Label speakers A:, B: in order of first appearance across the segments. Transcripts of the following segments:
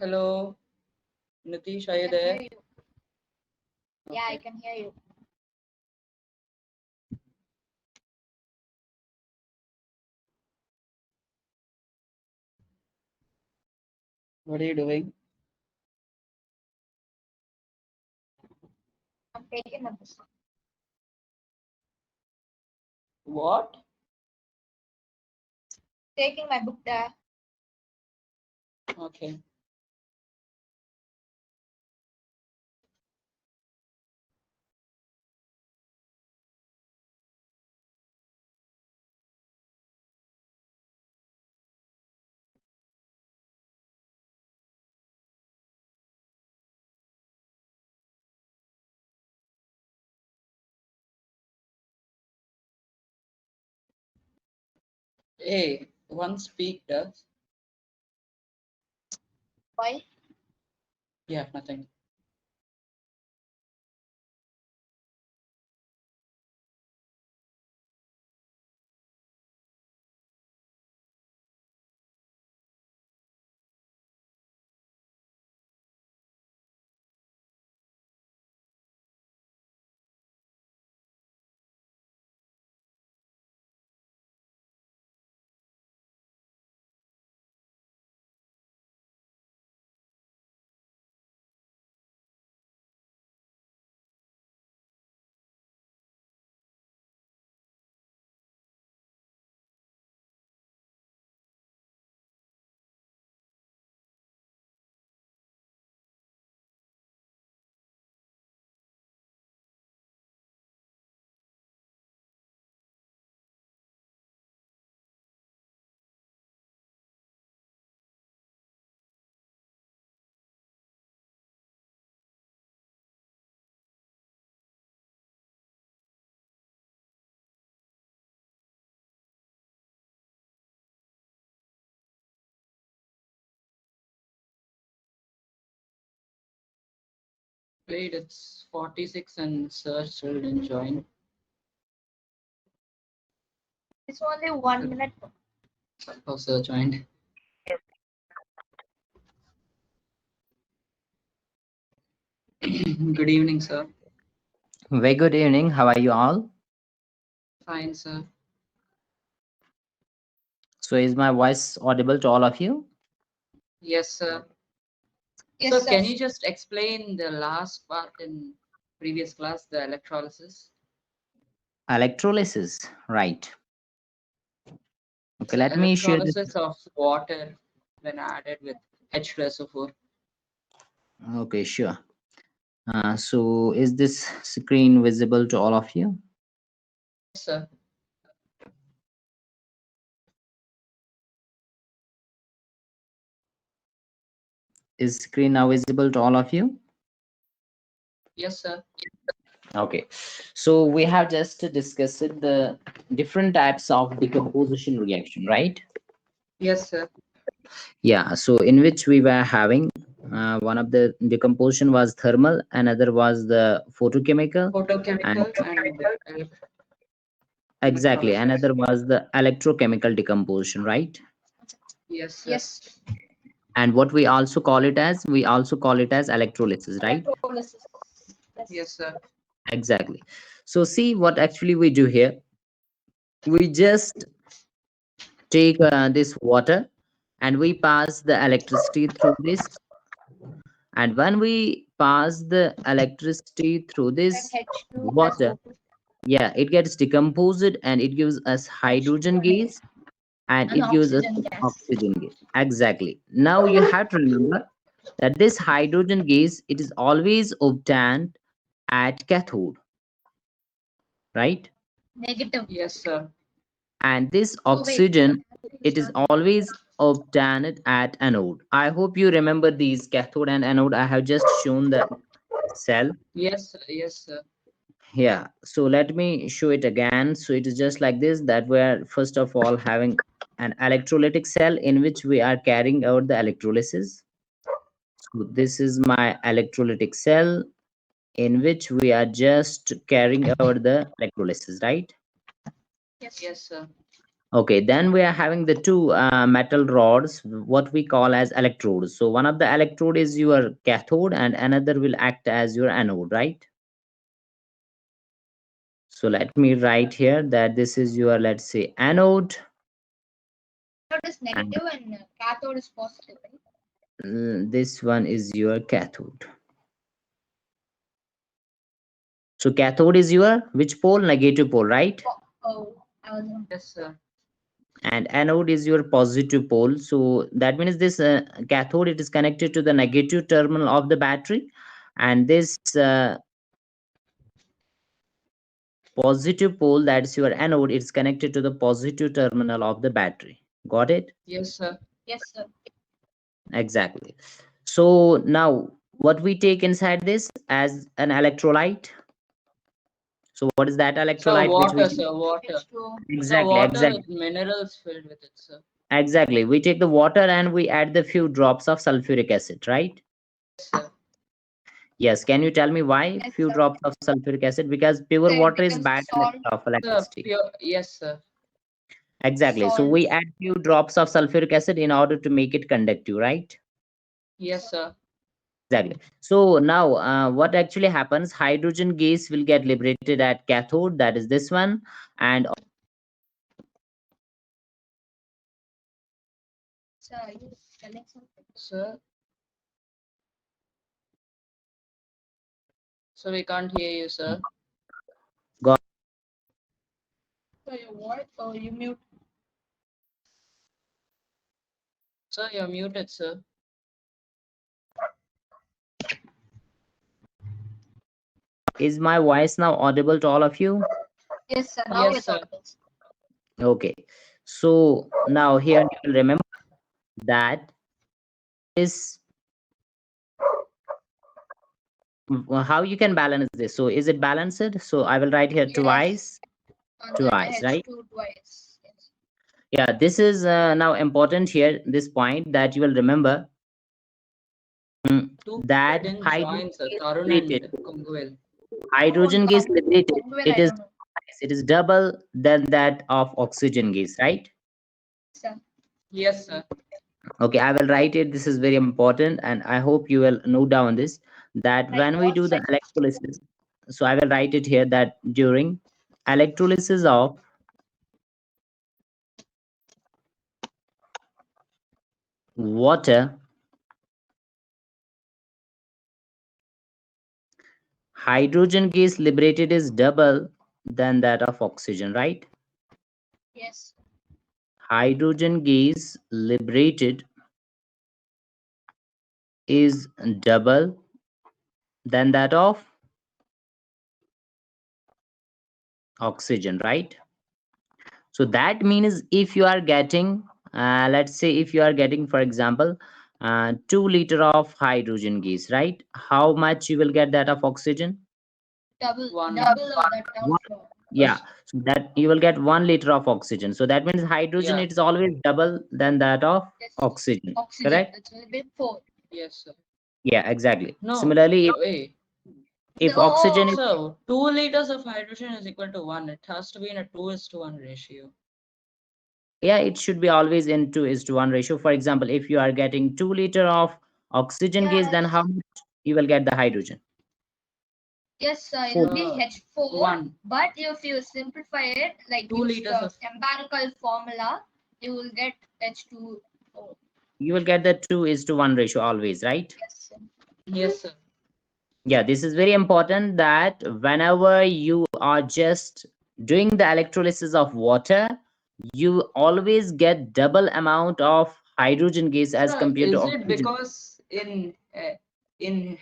A: Hello, Nitish, are you
B: I can
A: there?
B: hear you. Yeah, I can hear you.
A: What are you doing?
B: I'm taking my book.
A: What?
B: Taking my book there.
A: Okay. Hey, one speak does.
B: Why?
A: Yeah, nothing. Wait, it's 46 and Sir still didn't join.
B: It's only 1 minute.
A: Oh, Sir joined. Good evening, sir.
C: Very good evening. How are you all?
A: Fine, sir.
C: So is my voice audible to all of you?
A: Yes, sir.
B: Yes,
A: So
B: sir.
A: can you just explain the last part in previous class, the electrolysis?
C: Electrolysis, right. Okay,
A: So
C: let me share this.
A: electrolysis of water when added with H2SO4.
C: Okay, sure. So is this screen visible to all of you?
A: Yes, sir.
C: Is screen now visible to all of you?
A: Yes, sir.
C: Okay. So we have just discussed the different types of decomposition reaction, right?
A: Yes, sir.
C: Yeah. So in which we were having one of the decomposition was thermal, another was the photochemical, and
A: Photochemical and
C: exactly
A: electrolysis.
C: another was the electrochemical decomposition, right?
A: Yes, sir.
B: Yes.
C: And what we also call it as, we also call it as electrolysis, right?
B: Electrolysis.
A: Yes, sir.
C: Exactly. So see what actually we do here. We just take this water and we pass the electricity through this, and when we pass the electricity through
B: That
C: this
B: H2 plus
C: water,
B: O2
C: yeah, it gets decomposed and it gives us hydrogen gas and
B: and
C: it gives us
B: oxygen gas.
C: oxygen gas. Exactly. Now you have to remember that this hydrogen gas, it is always obtained at cathode, right?
B: Negative.
A: Yes, sir.
C: And this
B: Oh wait.
C: oxygen, it is always obtained at anode. I hope you remember these cathode and anode. I have just shown the cell.
A: Yes, sir. Yes, sir.
C: Yeah, so let me show it again. So it is just like this, that we're first of all having an electrolytic cell in which we are carrying out the electrolysis. So this is my electrolytic cell in which we are just carrying out the electrolysis, right?
B: Yes.
A: Yes, sir.
C: Okay, then we are having the two metal rods, what we call as electrodes. So one of the electrode is your cathode and another will act as your anode, right? So let me write here that this is your, let's say, anode.
B: Anode is negative and cathode is positive, right?
C: This one is your cathode. So cathode is your which pole? Negative pole, right?
B: Oh, I was wrong.
A: Yes, sir.
C: And anode is your positive pole. So that means this cathode, it is connected to the negative terminal of the battery, and this positive pole, that's your anode, it's connected to the positive terminal of the battery. Got it?
A: Yes, sir.
B: Yes, sir.
C: Exactly. So now what we take inside this as an electrolyte. So what is that
A: So
C: electrolyte which we
A: water,
C: take?
A: sir, water.
B: H2O.
A: So
C: Exactly,
A: water
C: exactly.
A: with minerals filled with it, sir.
C: Exactly. We take the water and we add the few drops of sulfuric acid, right?
A: Yes, sir.
C: Yes. Can you tell me why
B: Yes,
C: few
B: sir.
C: drops of sulfuric acid? Because pure
B: So it
C: water is
B: becomes
C: bad
B: salt.
C: of
A: Sir,
C: electricity.
A: pure, yes, sir.
C: Exactly. So
B: Salt.
C: we add few drops of sulfuric acid in order to make it conductive, right?
A: Yes, sir.
C: Exactly. So now what actually happens, hydrogen gas will get liberated at cathode, that is this one, and
B: Sir, are you telling something?
A: Sir. So we can't hear you, sir.
B: So your voice, oh, you mute.
A: Sir, you're muted, sir.
C: is my voice now audible to all of you?
B: Yes, sir. Now
A: Yes,
B: it's
A: sir.
B: audible.
C: Okay. So now here you will remember that is how you can balance this. So is it balanced? So I will write here
B: Yes.
C: twice,
B: And then
C: twice, right?
B: H2 twice. Yes.
C: Yeah, this is now important here, this point that you will remember
A: Two
C: that
A: didn't
C: hydrogen
A: join, sir.
C: is
A: Tarun
C: liberated.
A: and Kunguvel.
C: Hydrogen gas liberated.
B: Well,
C: It
B: I
C: is
B: don't know.
C: it is double than that of oxygen gas, right?
B: Sir.
A: Yes, sir.
C: Okay, I will write it. This is very important, and I hope you will note down this that
B: Like
C: when we
B: what,
C: do the
B: sir?
C: electrolysis, so I will write it here that during electrolysis of water, hydrogen gas liberated is double than that of oxygen, right?
B: Yes.
C: Hydrogen gas liberated is double than that of oxygen, right? So that means if you are getting let's say if you are getting, for example, 2 liter of hydrogen gas, right? How much you will get that of oxygen?
B: Double
A: One.
B: that of
C: Yeah, so that you will get 1 liter of oxygen. So that means hydrogen,
A: Yeah.
C: it is always double than that of
B: yes,
C: oxygen,
B: oxygen.
C: correct?
B: That's will be 4.
A: Yes, sir.
C: Yeah, exactly.
A: No.
C: Similarly,
A: Wait.
C: if
B: Oh,
C: oxygen is,
A: So 2 liters of hydrogen is equal to 1. It has to be in a 2:1 ratio.
C: yeah, it should be always in 2:1 ratio. For example, if you are getting 2 liter of oxygen gas, then how much you will get the hydrogen?
B: yes, it will be
A: Uh,
B: H4.
A: 1.
B: But if you simplify it, like
A: 2
B: use
A: liters
B: the
A: of
B: empirical formula, you will get H2O.
C: You will get the 2:1 ratio always, right?
B: Yes, sir.
A: yes, sir.
C: Yeah, this is very important that whenever you are just doing the electrolysis of water, you always get double amount of hydrogen gas as
A: Sir,
C: compared to
A: is it
C: oxygen.
A: because in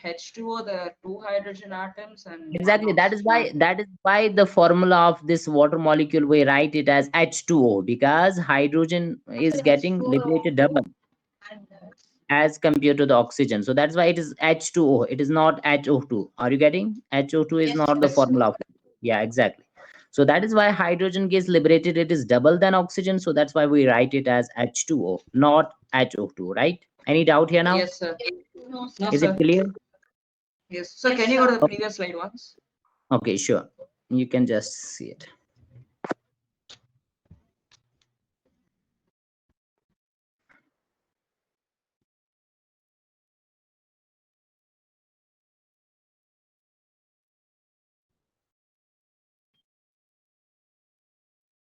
A: H2O there are 2 hydrogen atoms and 1
C: Exactly.
A: oxygen?
C: That is why the formula of this water molecule, we write it as H2O, because hydrogen is getting liberated double
B: And
C: as compared to the oxygen. So that's why it is H2O. It is not HO2. Are you getting? HO2 is
B: yes,
C: not the
A: Yes, sir.
C: formula of it. Yeah, exactly. So that is why hydrogen gets liberated. It is double than oxygen. So that's why we write it as H2O, not HO2, right? Any doubt here now?
A: Yes, sir.
B: no,
A: No,
C: Is it
A: sir.
C: clear?
A: Yes. So
B: Yes,
A: can you go to
B: sir.
A: the previous slide once?
C: Okay, sure. You can just see it.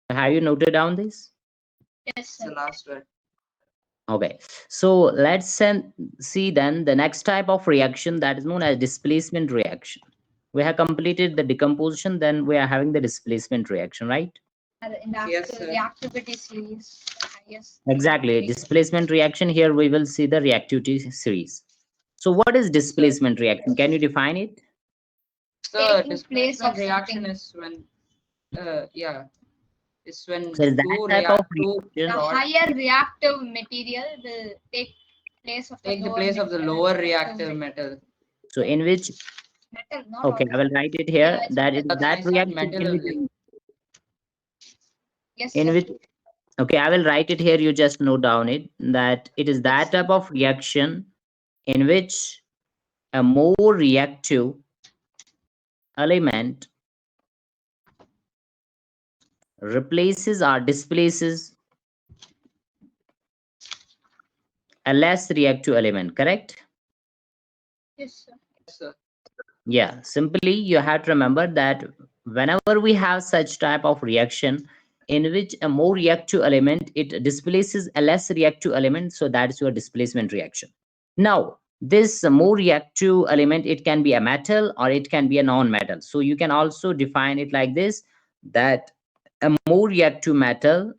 C: Have you noted down this?
B: Yes,
A: It's the
B: sir.
A: last one.
C: Okay, so let's see then the next type of reaction, that is known as displacement reaction. We have completed the decomposition, then we are having the displacement reaction, right?
B: In the
A: Yes, sir.
B: reactivity series. Yes.
C: Exactly. Displacement reaction, here we will see the reactivity series. So what is displacement reaction? Can you define it?
A: So
B: Taking place of
A: displacement reaction
B: something.
A: is when, yeah, it's when
C: So is that
A: two
C: type of
A: two
B: The
C: reaction?
B: higher reactive material will take place of the
A: take the
B: lower
A: place of the
B: material.
A: lower reactive metal.
C: So in which,
B: Metal, not
C: okay, I will write it here,
B: Yeah, it's
C: that is
B: metal.
C: that
A: I said
C: reaction
A: metal
C: in which,
A: only.
B: Yes,
C: in
B: sir.
C: which, okay, I will write it here, you just note down it, that it is that type of reaction in which a more reactive element replaces or displaces a less reactive element, correct?
B: Yes, sir.
A: So
C: Yeah, simply you have to remember that whenever we have such type of reaction in which a more reactive element it displaces a less reactive element, so that's your displacement reaction. Now this more reactive element, it can be a metal or it can be a non-metal, so you can also define it like this, that a more reactive metal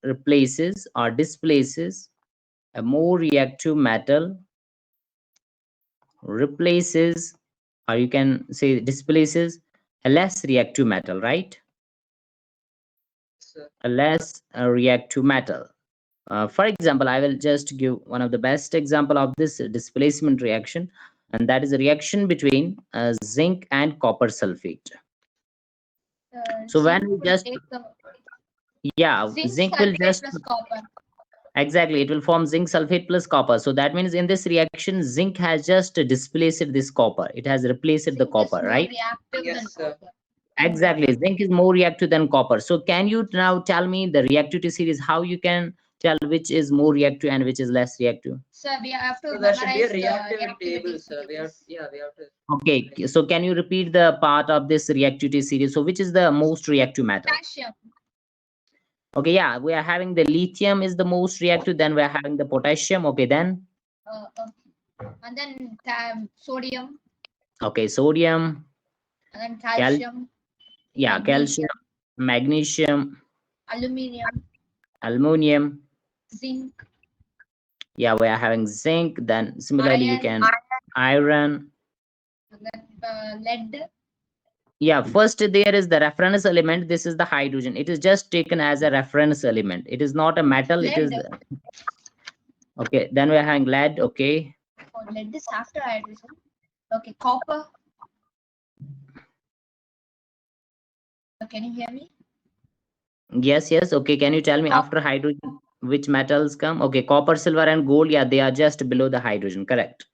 C: replaces or displaces a more reactive metal replaces, or you can say displaces a less reactive metal, right? A less reactive metal. For example, I will just give one of the best example of this displacement reaction, and that is a reaction between zinc and copper sulfate. So when
B: Zinc
C: we
B: will
C: just,
B: take the
C: yeah,
B: zinc
C: zinc will
B: sulfate
C: just,
B: plus copper.
C: exactly, it will form zinc sulfate plus copper. So that means in this reaction, zinc has just displaced this copper. It has replaced the
B: Zinc is
C: copper,
B: more
C: right?
B: reactive than
A: yes, sir.
B: copper.
C: Exactly. Zinc is more reactive than copper. So can you now tell me the reactivity series, how you can tell which is more reactive and which is less reactive?
B: So we have to
A: So there should be a
B: memorize the
A: reactivity
B: reactivity
A: table, sir. We have,
B: series.
A: yeah, we have to.
C: Okay, so can you repeat the part of this reactivity series? So which is the most reactive metal?
B: Potassium.
C: Okay, yeah, we are having the lithium is the most reactive, then we are having the potassium. Okay, then.
B: And then sodium.
C: Okay, sodium.
B: And then
C: Cal
B: calcium.
C: yeah,
B: Magnesium.
C: calcium, magnesium,
B: Aluminium.
C: aluminum.
B: Zinc.
C: Yeah, we are having zinc. Then similarly, you
B: Iron.
C: can iron.
B: And then lead.
C: Yeah, first there is the reference element. This is the hydrogen. It is just taken as a reference element. It is not a metal. It is
B: Lead.
C: okay. Then we are having lead. Okay.
B: Oh, lead is after hydrogen. Okay, copper. Can you hear me?
C: Yes, yes. Okay. Can you tell me
B: Copper.
C: after hydrogen which metals come? Okay, copper, silver, and gold. Yeah, they are just below the hydrogen. Correct.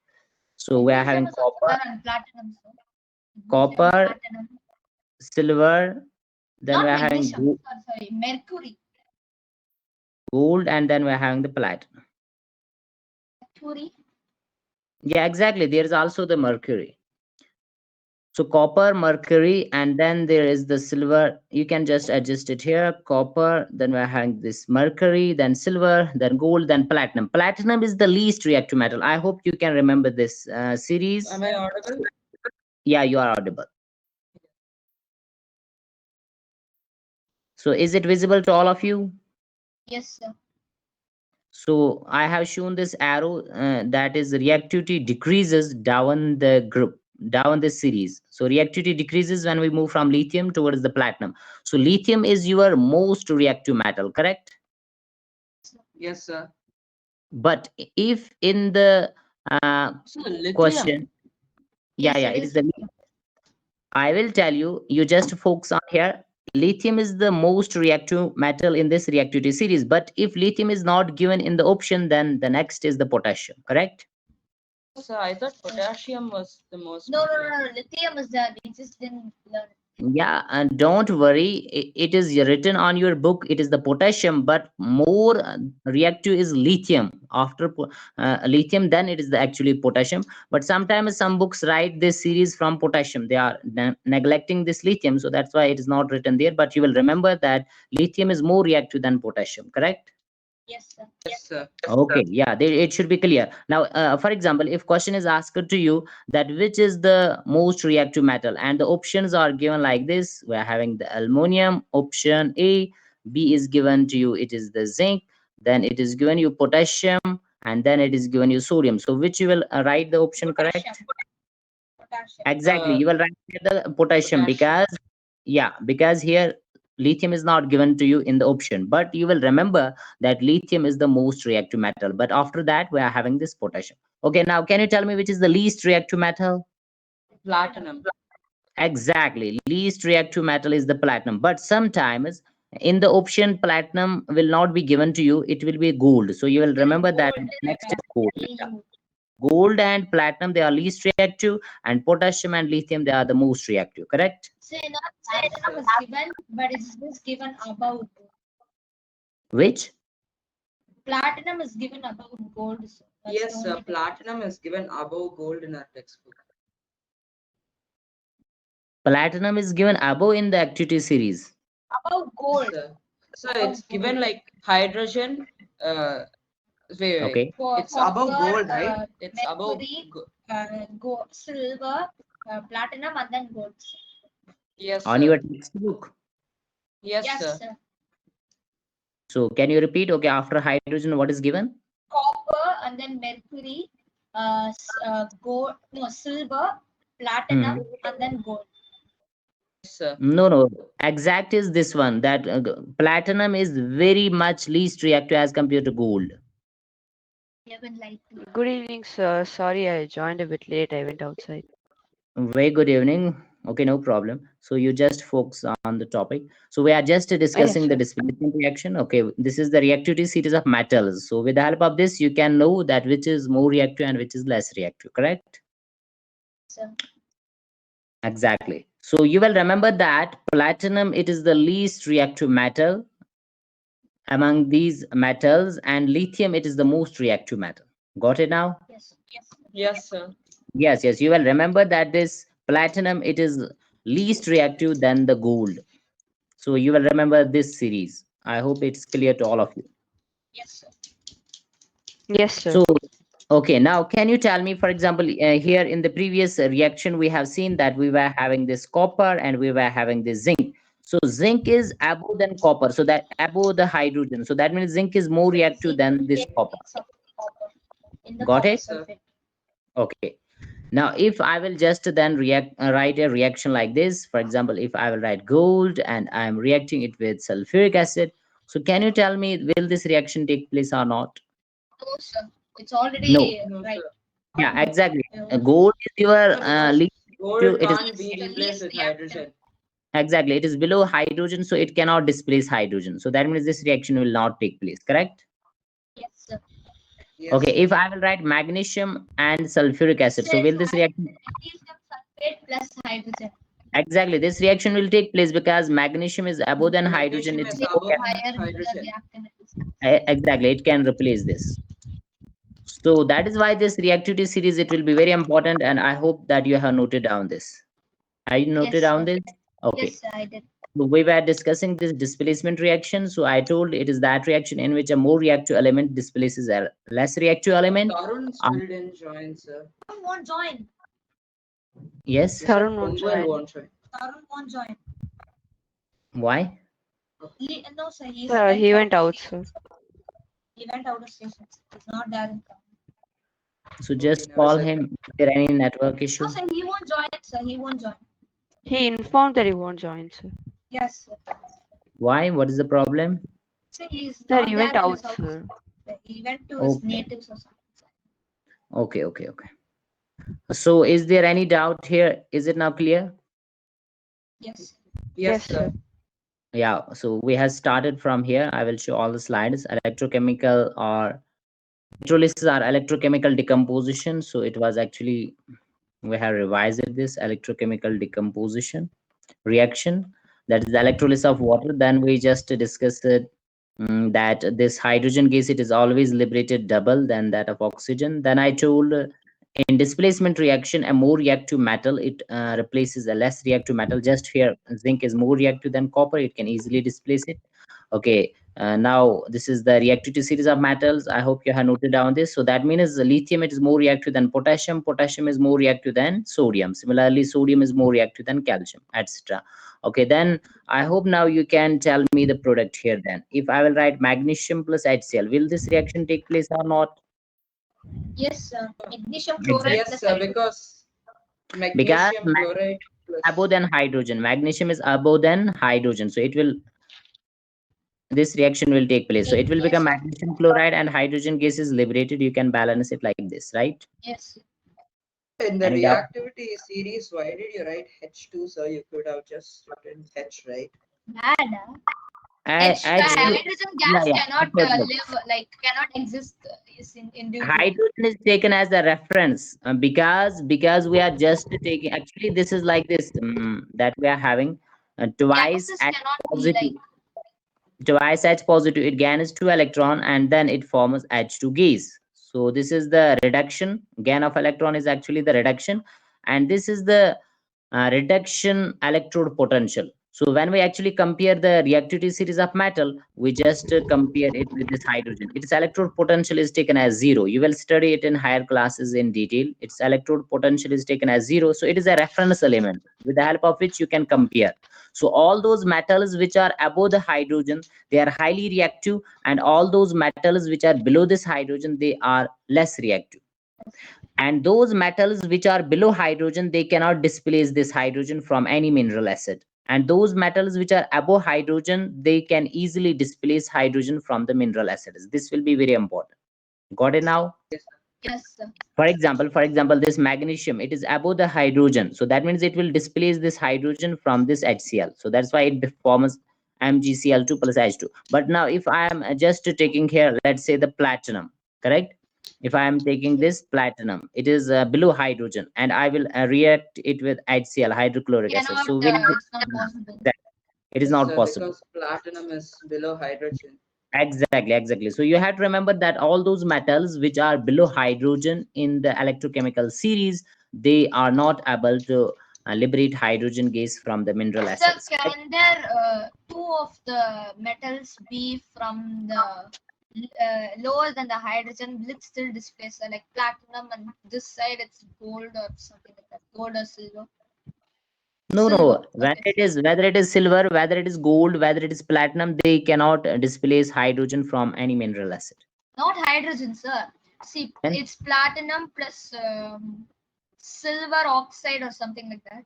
C: So we are
B: Magnesium
C: having
B: is also
C: copper,
B: there and platinum. So.
C: copper,
B: Platinum.
C: silver. Then we
B: Not
C: are having
B: magnesium. Sorry, mercury.
C: gold, and then we are having the platinum.
B: Mercury.
C: Yeah, exactly. There is also the mercury. So copper, mercury, and then there is the silver. You can just adjust it here. Copper, then we're having this mercury, then silver, then gold, then platinum. Platinum is the least reactive metal. I hope you can remember this series.
A: Am I audible?
C: Yeah, you are audible. So is it visible to all of you?
B: Yes, sir.
C: So I have shown this arrow that is reactivity decreases down the group, down the series. So reactivity decreases when we move from lithium towards the platinum. So lithium is your most reactive metal, correct?
A: Yes, sir.
C: But if in the
A: So lithium.
C: question,
B: Yes,
C: yeah,
B: it
C: it
B: is
C: is the, I will tell you, you just focus on here. Lithium is the most reactive metal in this reactivity series. But if lithium is not given in the option, then the next is the potassium, correct?
A: So I thought potassium was the most.
B: No. Lithium is there. We just didn't learn.
C: Yeah, and don't worry, it is written on your book. It is the potassium, but more reactive is lithium. After lithium, then it is the actually potassium. But sometimes some books write this series from potassium. They are neglecting this lithium, so that's why it is not written there. But you will remember that lithium is more reactive than potassium, correct?
B: Yes, sir.
A: Yes, sir.
C: Okay, yeah, it should be clear. Now, for example, if question is asked to you that which is the most reactive metal, and the options are given like this, we're having the aluminum, option A. B is given to you, it is the zinc, then it is given you potassium, and then it is given you sodium. So which you will write the option correct?
B: Potassium. Potassium.
C: Exactly,
A: Uh,
C: you will write the potassium,
A: Potassium.
C: because yeah, because here lithium is not given to you in the option, but you will remember that lithium is the most reactive metal. But after that, we are having this potassium. Okay, now can you tell me which is the least reactive metal?
A: Platinum.
C: Exactly, least reactive metal is the platinum. But sometimes in the option, platinum will not be given to you, it will be gold. So you will remember that
B: Gold,
C: next is
B: uh,
C: gold.
B: AU.
C: Gold and platinum, they are least reactive, and potassium and lithium, they are the most reactive, correct?
B: Say not platinum is given, but it's just given above.
C: Which?
B: Platinum is given above gold. Sir. That's
A: Yes,
B: the
A: sir.
B: only difference.
A: Platinum is given above gold in our textbook.
C: Platinum is given above in the activity series.
B: Above gold.
A: Sir. So
B: Above
A: it's given
B: gold.
A: like hydrogen. Wait.
C: Okay.
B: For
A: It's above
B: copper,
A: gold, right? It's above.
B: mercury, silver, platinum, and then gold.
A: Yes,
C: On
A: sir.
C: your textbook.
A: Yes,
B: Yes,
A: sir.
B: sir.
C: So can you repeat? Okay, after hydrogen, what is given?
B: Copper and then mercury, gold, no, silver, platinum, and then gold.
A: Yes, sir.
C: No, no. Exact is this one, that platinum is very much least reactive as compared to gold.
B: Even like
D: Good evening, sir. Sorry, I joined a bit late. I went outside.
C: Very good evening. Okay, no problem. So you just focus on the topic. So we are just
D: Yes,
C: discussing the
D: sir.
C: displacement reaction. Okay, this is the reactivity series of metals. So with the help of this, you can know that which is more reactive and which is less reactive, correct?
B: sir.
C: Exactly. So you will remember that platinum, it is the least reactive metal among these metals, and lithium, it is the most reactive metal. Got it now?
B: Yes, yes.
A: Yes, sir.
C: Yes, yes. You will remember that this platinum, it is least reactive than the gold. So you will remember this series. I hope it's clear to all of you.
B: Yes, sir.
D: Yes, sir.
C: So, okay, now can you tell me, for example, here in the previous reaction, we have seen that we were having this copper and we were having this zinc. So zinc is above than copper, so that above the hydrogen. So that means zinc is more reactive
B: Zinc will
C: than this
B: take
C: copper.
B: place of copper in the
C: Got
B: copper
C: it?
A: Sir.
B: sulfate.
C: Okay. Now, if I will just then write a reaction like this, for example, if I will write gold and I'm reacting it with sulfuric acid. So can you tell me, will this reaction take place or not?
B: No, sir. It's
C: No.
B: already
A: No,
B: right.
A: sir.
C: Yeah, exactly.
B: Uh,
C: Gold is your
A: Sir, because
C: least reactive.
A: gold
C: It is
A: can't be
B: the
A: replaced
B: least
A: with
B: reactive.
A: hydrogen.
C: exactly. It is below hydrogen, so it cannot displace hydrogen. So that means this reaction will not take place. Correct?
B: Yes, sir.
A: Yes,
C: Okay.
A: sir.
C: If I will write magnesium and sulfuric acid, so
B: Say
C: will this reaction?
B: magnesium sulfate plus hydrogen.
C: Exactly. This reaction will take place because magnesium is above than hydrogen.
A: Magnesium
C: It's
A: is
B: Take
A: above
B: higher
A: hydrogen.
B: reactivity.
C: exactly. It can replace this. So that is why this reactivity series, it will be very important, and I hope that you have noted down this. I noted
B: Yes,
C: down
B: sir.
C: this. Okay.
B: Yes, sir, I did.
C: So we were discussing this displacement reaction. So I told it is that reaction in which a more reactive element displaces a less reactive element.
A: Tarun
C: Um,
A: still didn't join, sir.
B: Tarun won't join.
C: yes.
A: You said
D: Tarun won't
A: Kunjal
D: join.
A: won't join.
B: Tarun won't join.
C: Why?
B: No, sir.
D: Sir, he went out, sir.
B: He went out of station. He's not there in town.
C: So
A: Okay,
C: just
A: never
C: call
A: said
C: him. Is there any network
B: No,
C: issue?
B: sir. He won't join. Sir, he won't join.
D: He informed that he won't join, sir.
B: Yes, sir.
C: Why? What is the problem?
B: Sir, he's
D: Sir,
B: not
D: he
B: there
D: went
B: in
D: out,
B: his house.
D: sir.
B: He went to his
C: Okay.
B: natives or something.
C: Okay. Okay. Okay. So is there any doubt here? Is it now clear?
B: Yes.
A: Yes,
D: Yes,
A: sir.
D: sir.
C: Yeah. So we have started from here. I will show all the slides. Electrochemical or electrolysis are electrochemical decomposition. So it was actually, we have revised this electrochemical decomposition. reaction, that is the electrolysis of water. Then we just discussed that this hydrogen gas, it is always liberated double than that of oxygen. Then I told in displacement reaction, a more reactive metal, it replaces a less reactive metal. Just here, zinc is more reactive than copper, it can easily displace it. Okay, now this is the reactivity series of metals. I hope you have noted down this. So that means the lithium, it is more reactive than potassium, potassium is more reactive than sodium, similarly sodium is more reactive than calcium, etc. Okay, then I hope now you can tell me the product here. Then if I will write magnesium plus HCl, will this reaction take place or not?
B: Yes, sir. Magnesium
C: Exactly.
B: chloride
A: Yes,
B: plus
A: sir,
B: hydrogen.
A: because
C: Because
A: magnesium chloride plus
C: above than hydrogen, magnesium is above than hydrogen, so it will, this reaction will take place. So it will
B: Yes,
C: become
B: sir.
C: magnesium chloride and hydrogen gas is liberated. You can balance it like this, right?
B: Yes.
A: in the
C: Any doubt?
A: reactivity series. Why did you write H2, sir? You could have just written H, right?
B: Bad. Huh?
C: H2,
B: Hydrogen
C: yeah,
B: gas
C: yeah.
B: cannot
C: Okay, okay.
B: live, like cannot exist is in individual.
C: Hydrogen is taken as a reference because we are just taking, actually this is like this, that we are having twice
B: Gases
C: H
B: cannot be
C: positive,
B: like,
C: twice H positive, it gains 2 electron and then it forms H2 gas. So this is the reduction. Gain of electron is actually the reduction, and this is the reduction electrode potential. So when we actually compare the reactivity series of metal, we just compare it with this hydrogen. Its electrode potential is taken as 0. You will study it in higher classes in detail. Its electrode potential is taken as 0. So it is a reference element with the help of which you can compare. So all those metals which are above the hydrogen, they are highly reactive, and all those metals which are below this hydrogen, they are less reactive. And those metals which are below hydrogen, they cannot displace this hydrogen from any mineral acid. And those metals which are above hydrogen, they can easily displace hydrogen from the mineral acids. This will be very important. Got it now?
B: yes, sir.
C: For example, this magnesium, it is above the hydrogen, so that means it will displace this hydrogen from this HCl. So that's why it forms MgCl2 plus H2. But now if I am just taking here, let's say the platinum, correct? If I am taking this platinum, it is below hydrogen, and I will react it with HCl, hydrochloric acid.
B: Cannot,
C: So will
B: it's not possible.
C: it is
A: Yes,
C: not
A: sir,
C: possible.
A: because platinum is below hydrogen.
C: Exactly. So you have to remember that all those metals which are below hydrogen in the electrochemical series, they are not able to liberate hydrogen gas from the mineral
B: Sir,
C: acids.
B: can there two of the metals be from the lower than the hydrogen, will it still displace like platinum, and this side it's gold or something like that, gold or silver?
C: No,
B: Silver.
C: whether
B: Okay.
C: it is silver, whether it is gold, whether it is platinum, they cannot displace hydrogen from any mineral acid.
B: Not hydrogen, sir. See,
C: And
B: it's platinum plus silver oxide or something like that.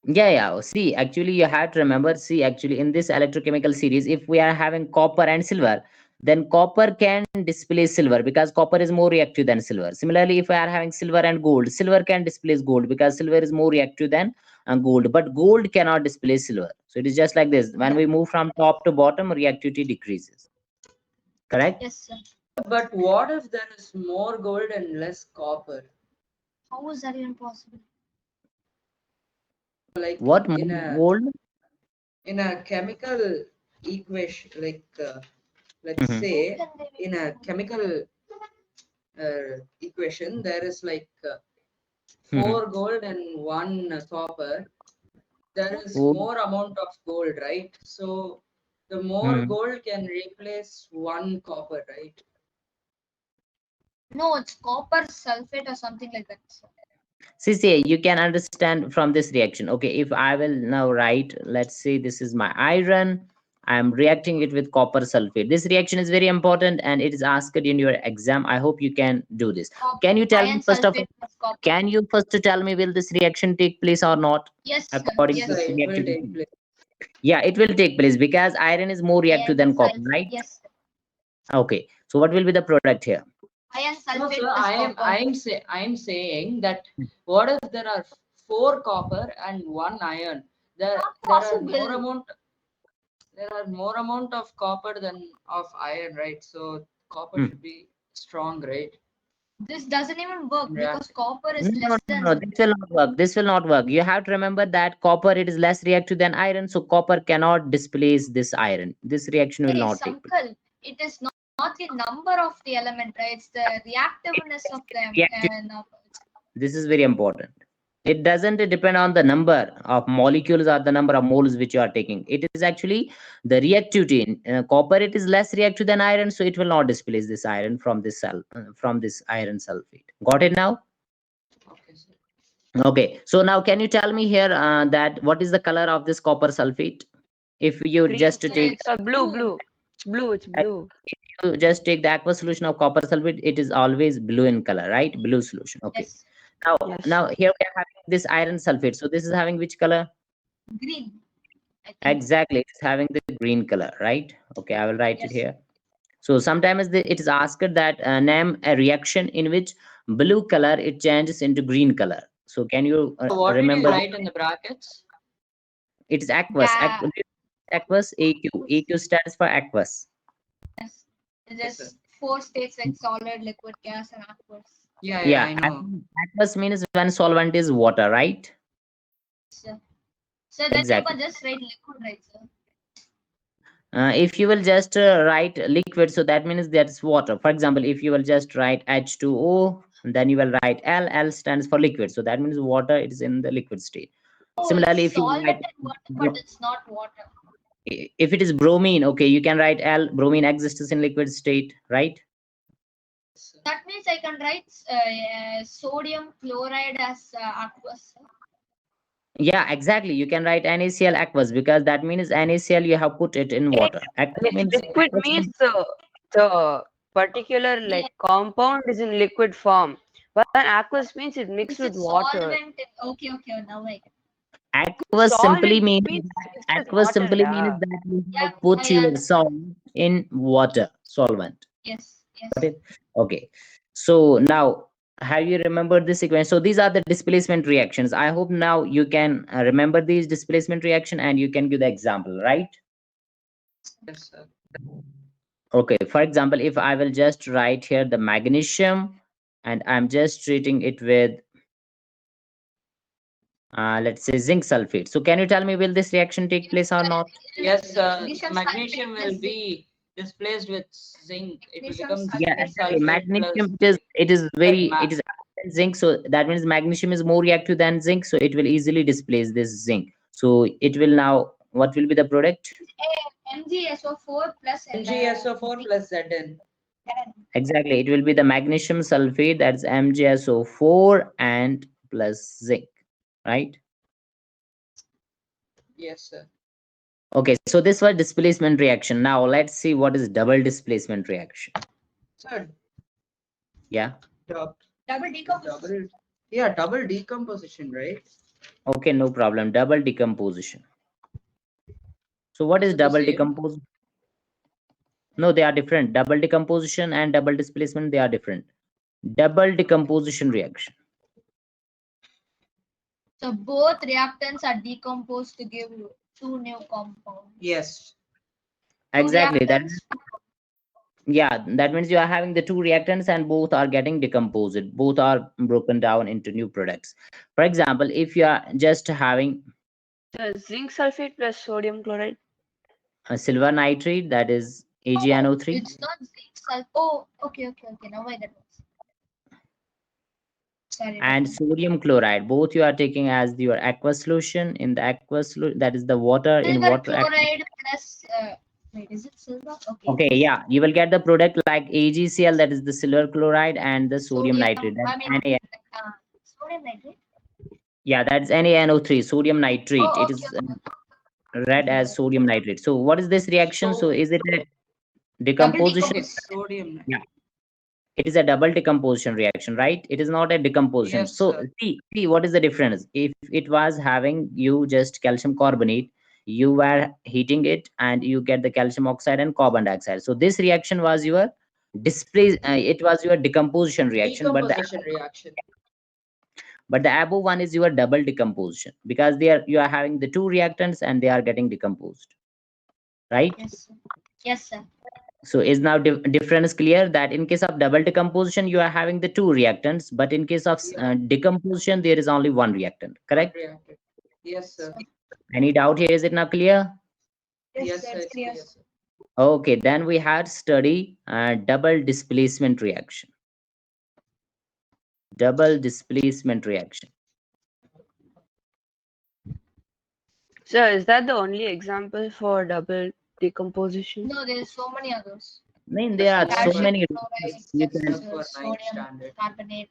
C: yeah. See, actually, you have to remember. See, actually, in this electrochemical series, if we are having copper and silver, then copper can displace silver because copper is more reactive than silver. Similarly, if we are having silver and gold, silver can displace gold because silver is more reactive than gold. But gold cannot displace silver. So it is just like this. When
B: Yeah.
C: we move from top to bottom, reactivity decreases. Correct?
B: Yes, sir.
A: But what if there is more gold and less copper?
B: How is that even possible?
A: Like
C: What
A: in
C: more gold?
A: a chemical equation, like let's
C: Mhm.
A: say
B: How can they
A: in
B: be
A: a
B: gold?
A: chemical equation, there is like
C: Mhm.
A: 4 gold and 1 copper. There is
C: Oh,
A: more amount of gold, right? So the more
C: mhm.
A: gold can replace 1 copper, right?
B: No, it's copper sulfate or something like that, sir.
C: See, you can understand from this reaction. Okay, if I will now write, let's say this is my iron, I'm reacting it with copper sulfate. This reaction is very important and it is asked in your exam. I hope you can do this. Can you tell me
B: Iron
C: first of all,
B: sulfate plus copper.
C: can you first tell me will this reaction take place or not
B: Yes, sir.
C: according
A: Yes,
C: to
B: Yes,
A: sir,
B: sir.
C: the
A: it will take
C: reactivity?
A: place.
C: Yeah, it will take place because iron is more reactive
B: Iron
C: than copper,
B: sulfate.
C: right?
B: Yes, sir.
C: Okay, so what will be the product here?
B: Iron
A: No,
B: sulfate
A: sir,
B: plus copper.
A: I'm saying that what if there are 4 copper and 1 iron? There
B: Not
A: there are more
B: possible.
A: amount there are more amount of copper than of iron, right? So copper
C: Hmm.
A: should be strong, right?
B: This doesn't even work
A: Yeah.
B: because copper is
C: No,
B: less
C: no,
B: than
C: no,
B: zinc.
C: this will not work. This will not work. You have to remember that copper, it is less reactive than iron, so copper cannot displace this iron. This reaction will
B: Hey,
C: not take place.
B: Sankal, it is not the number of the element, right? It's the reactiveness of them.
C: Reactive. This is very important. It doesn't depend on the number of molecules or the number of moles which you are taking. It is actually the reactivity. In copper, it is less reactive than iron, so it will not displace this iron from this from this iron sulfate. Got it now?
A: Okay, sir.
C: Okay. So now, can you tell me here that what is the color of this copper sulfate? If you
D: Green.
C: just take
B: It's
D: Blue,
B: blue.
D: blue. It's blue. It's blue.
C: you just take the aqueous solution of copper sulfate, it is always blue in color, right? Blue solution. Okay.
B: Yes.
C: Now,
D: Yes.
C: now here we are having this iron sulfate. So this is having which color?
B: Green. I think.
C: Exactly, it's having the green color, right? Okay, I will write it
B: Yes.
C: here. So sometimes it is asked that name a reaction in which blue color it changes into green color. So can you
A: So what did you
C: remember?
A: write in the brackets?
C: It is aqueous.
B: Yeah.
C: Aqueous. AQ. AQ stands for aqueous.
B: Yes. There's 4 states like solid, liquid, gas, and aqueous.
A: Yeah,
C: Yeah,
A: I know.
C: aqueous means when solvent is water, right?
B: So then
C: Exactly.
B: you can just write liquid, right, sir?
C: If you will just write liquid, so that means that's water. For example, if you will just write H2O, then you will write L. L stands for liquid, so that means water. It is in the liquid state.
B: Oh,
C: Similarly,
B: it's
C: if you
B: solvent
C: write,
B: and water, but it's not water.
C: if it is bromine, okay, you can write L. Bromine exists in liquid state, right?
B: That means I can write sodium chloride as aqueous.
C: Yeah, exactly. You can write NaCl aqueous because that means NaCl you have put it in water. Aqueous means
D: Liquid means the particular
B: Yeah.
D: compound is in liquid form. But aqueous means it mixed
B: This
D: with
B: is
D: water.
B: solvent. Okay, now I get.
C: aqueous
D: Solid
C: simply means
D: means mixed with
C: aqueous
D: water,
C: simply
D: yeah.
C: means that you
B: Yeah,
C: have put
B: I
C: your
B: understand.
C: salt in water solvent.
B: Yes.
C: Got it? Okay. So now, have you remembered this sequence? So these are the displacement reactions. I hope now you can remember these displacement reaction and you can give the example, right?
A: Yes, sir.
C: Okay. For example, if I will just write here the magnesium and I'm just treating it with, let's say zinc sulfate. So can you tell me, will this reaction take place or not?
A: Yes,
B: Magnesium
A: magnesium
B: sulfate
A: will
B: plus
A: be displaced with zinc. It will
B: Magnesium
A: become
C: Yeah,
B: sulfate.
A: zinc
C: exactly.
A: sulfate plus
C: Magnesium, it is very,
A: ma-
C: it is zinc. So that means magnesium is more reactive than zinc. So it will easily displace this zinc. So it will now, what will be the product?
B: MgSO4 plus
A: NgSO4 plus Zn.
C: Exactly. It will be the magnesium sulfate, that's MgSO4 and plus zinc, right?
A: Yes, sir.
C: Okay. So this was displacement reaction. Now let's see what is double displacement reaction.
A: Sir,
C: Yeah.
A: double
B: double
A: double decomposition, right?
C: Okay. No problem. Double decomposition. So what is
A: Is it the
C: double
A: same?
C: decomposition? No, they are different. Double decomposition and double displacement, they are different. Double decomposition reaction.
B: So both reactants are decomposed to give 2 new compounds.
A: Yes.
C: Exactly. That
B: Reactants.
C: yeah, that means you are having the two reactants and both are getting decomposed. Both are broken down into new products. For example, if you are just having
D: The zinc sulfate plus sodium chloride.
C: a silver nitrate, that is AgNO3,
B: It's not zinc sulfate. Oh, okay. Now I get it. Sorry.
C: and sodium chloride, both you are taking as your aqueous solution. In the aqueous solution, that is the water in
B: Silver
C: water.
B: chloride plus. Wait, is it silver? Okay.
C: Okay, yeah, you will get the product like AgCl, that is the silver chloride, and the sodium nitrate. That's
B: Sodium nitrate.
C: Yeah, that's NaNO3, sodium nitrate.
B: Oh,
C: It is read as sodium nitrate. So what is this reaction? So is it a decomposition?
A: Okay, sodium.
C: Yeah, it is a double decomposition reaction, right? It is not a decomposition.
A: Yes,
C: So
A: sir.
C: see what is the difference? If it was having you just calcium carbonate, you were heating it and you get the calcium oxide and carbon dioxide. So this reaction was your display. It was your decomposition reaction,
A: Decomposition reaction.
C: but the above one is your double decomposition because you are having the two reactants and they are getting decomposed, right?
B: Yes, sir. Yes, sir.
C: So is now difference clear that in case of double decomposition, you are having the two reactants, but in case of decomposition, there is only one reactant, correct?
A: Reactant. Yes, sir.
C: Any doubt here? Is it now clear?
A: Yes,
B: sir,
A: sir.
B: it's
A: It's
B: clear.
A: clear, sir.
C: Okay, then we had study double displacement reaction. Double displacement reaction.
D: So is that the only example for double decomposition?
B: No, there's so many others.
C: I mean, there are so
A: Calcium
C: many.
B: Chloride,
C: You can,
A: Except for ninth
B: sodium
A: standard.
B: carbonate.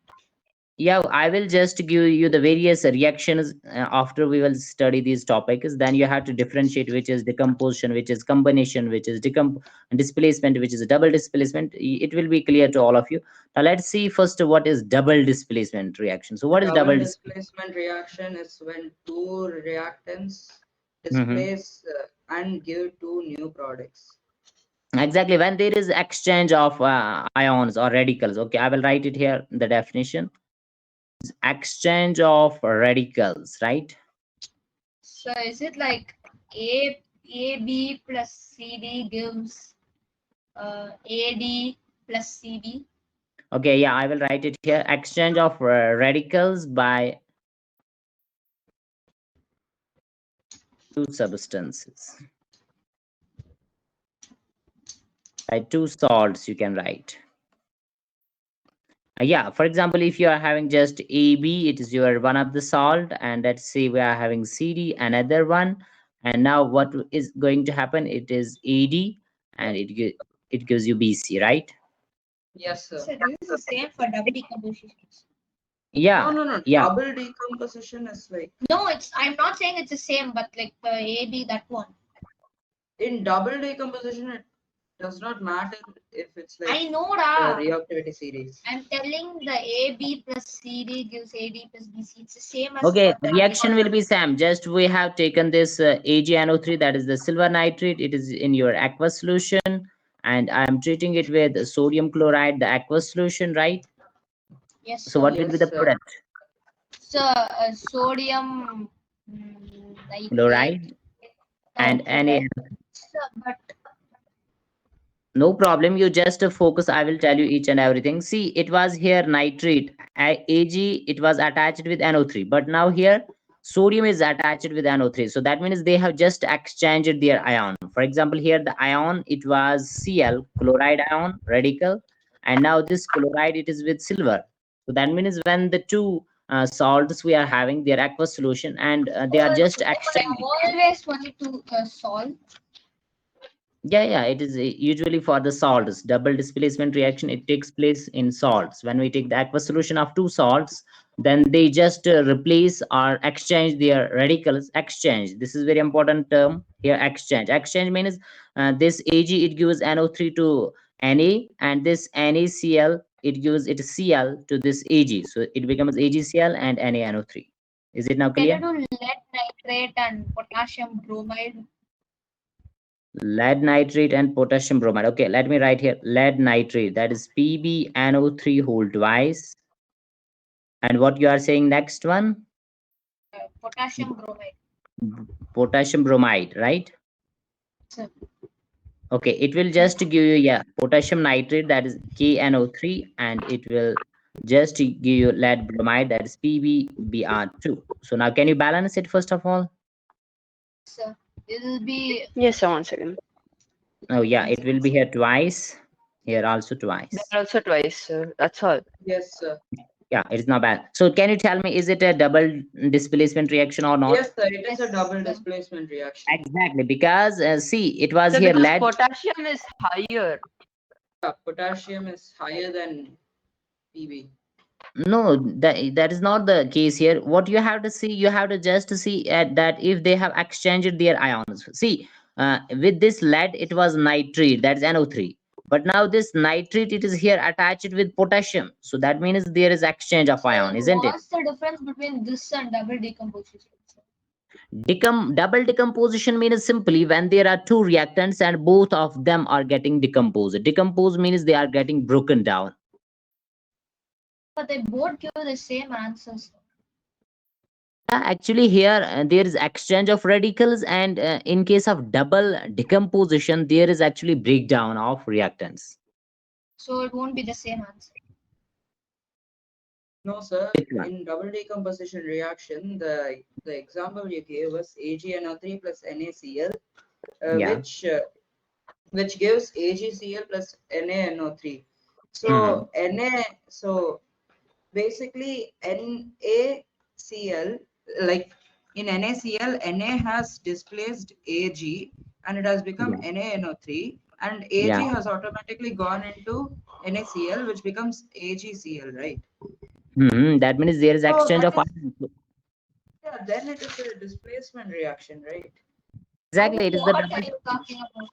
C: yeah, I will just give you the various reactions after we will study these topics. Then you have to differentiate which is decomposition, which is combination, which is displacement, which is a double displacement. It will be clear to all of you. Now let's see first what is double displacement reaction. So what is double
A: displacement reaction is when two reactants
C: Mhm.
A: displace and give two new products.
C: Exactly, when there is exchange of ions or radicals. Okay, I will write it here, the definition. Exchange of radicals, right?
B: So is it like AB plus CD gives AD plus CD?
C: Okay, yeah, I will write it here. Exchange of radicals by two substances. By two salts, you can write. Yeah, for example, if you are having just AB, it is your one of the salt, and let's say we are having CD, another one, and now what is going to happen? It is AD, and it gives you BC, right?
A: Yes, sir.
B: So this is the same for double decomposition.
C: Yeah,
A: No.
C: yeah.
A: Double decomposition is like
B: No, I'm not saying it's the same, but like the AB, that one.
A: in double decomposition, it does not matter if it's like
B: I know
A: the
B: da.
A: reactivity series.
B: I'm telling the AB plus CD gives AD plus BC. It's the same as
C: Okay,
B: what the
C: reaction will be same. Just we have taken this AgNO3, that is the silver nitrate. It is in your aqueous solution, and I am treating it with sodium chloride, the aqueous solution, right?
B: Yes,
C: So what
B: sir.
C: will be the
A: Yes, sir.
C: product?
B: So sodium nitrate.
C: Chloride and
B: chloride. So, but
C: no problem. You just focus. I will tell you each and everything. See, it was here nitrate. Ag, it was attached with NO3, but now here sodium is attached with NO3. So that means they have just exchanged their ion. For example, here the ion, it was Cl, chloride ion, radical, and now this chloride, it is with silver. So that means when the two salts we are having their aqueous solution, and they are just exchanging.
B: always wanted to solve.
C: Yeah, it is usually for the salts. Double displacement reaction, it takes place in salts. When we take the aqueous solution of two salts, then they just replace or exchange their radicals. Exchange. This is very important term here. Exchange. Exchange means this Ag, it gives NO3 to Na, and this NaCl, it gives it Cl to this Ag. So it becomes AgCl and NaNO3. Is it now
B: Can
C: clear?
B: you do lead nitrate and potassium bromide?
C: Lead nitrate and potassium bromide. Okay, let me write here. Lead nitrate, that is PbNO3 whole twice. And what you are saying next one?
B: Potassium bromide.
C: Potassium bromide, right?
B: Sir.
C: Okay, it will just give you, yeah, potassium nitrate, that is KNO3, and it will just give you lead bromide, that is PbBr2. So now can you balance it first of all?
B: So it will be
D: Yes, sir, 1 second.
C: Oh yeah, it will be here twice, here also twice.
D: There also twice, sir. That's all.
A: Yes, sir.
C: Yeah, it is not bad. So can you tell me, is it a double displacement reaction or not?
A: Yes, sir. It is a
B: Yes,
A: double
B: sir.
A: displacement reaction.
C: Exactly, because see, it was
D: So
C: here
D: because
C: lead.
D: potassium is higher.
A: Potassium is higher than Pb.
C: No, that is not the case here. What you have to see, you have to just see at that if they have exchanged their ions. See, with this lead, it was nitrate, that's NO3. But now this nitrate, it is here attached with potassium. So that means there is exchange of ion, isn't it?
B: What's the difference between this and double decomposition?
C: Double decomposition means simply when there are two reactants and both of them are getting decomposed. Decompose means they are getting broken down.
B: But they both give the same answers.
C: Actually, here there is exchange of radicals, and in case of double decomposition, there is actually breakdown of reactants.
B: So it won't be the same answer.
A: No, sir.
C: Which one?
A: In double decomposition reaction, the example you gave was AgNO3 plus NaCl,
C: Yeah.
A: which gives AgCl plus NaNO3. So so basically NaCl, like in NaCl, Na has displaced Ag and it has become NaNO3, and Ag
C: Yeah.
A: has automatically gone into NaCl, which becomes AgCl, right?
C: That means there is
A: So
C: exchange
A: that
C: of
A: is,
C: ions.
A: yeah, then it is a displacement reaction, right?
C: Exactly, it is the
B: What
C: double.
B: are you talking about?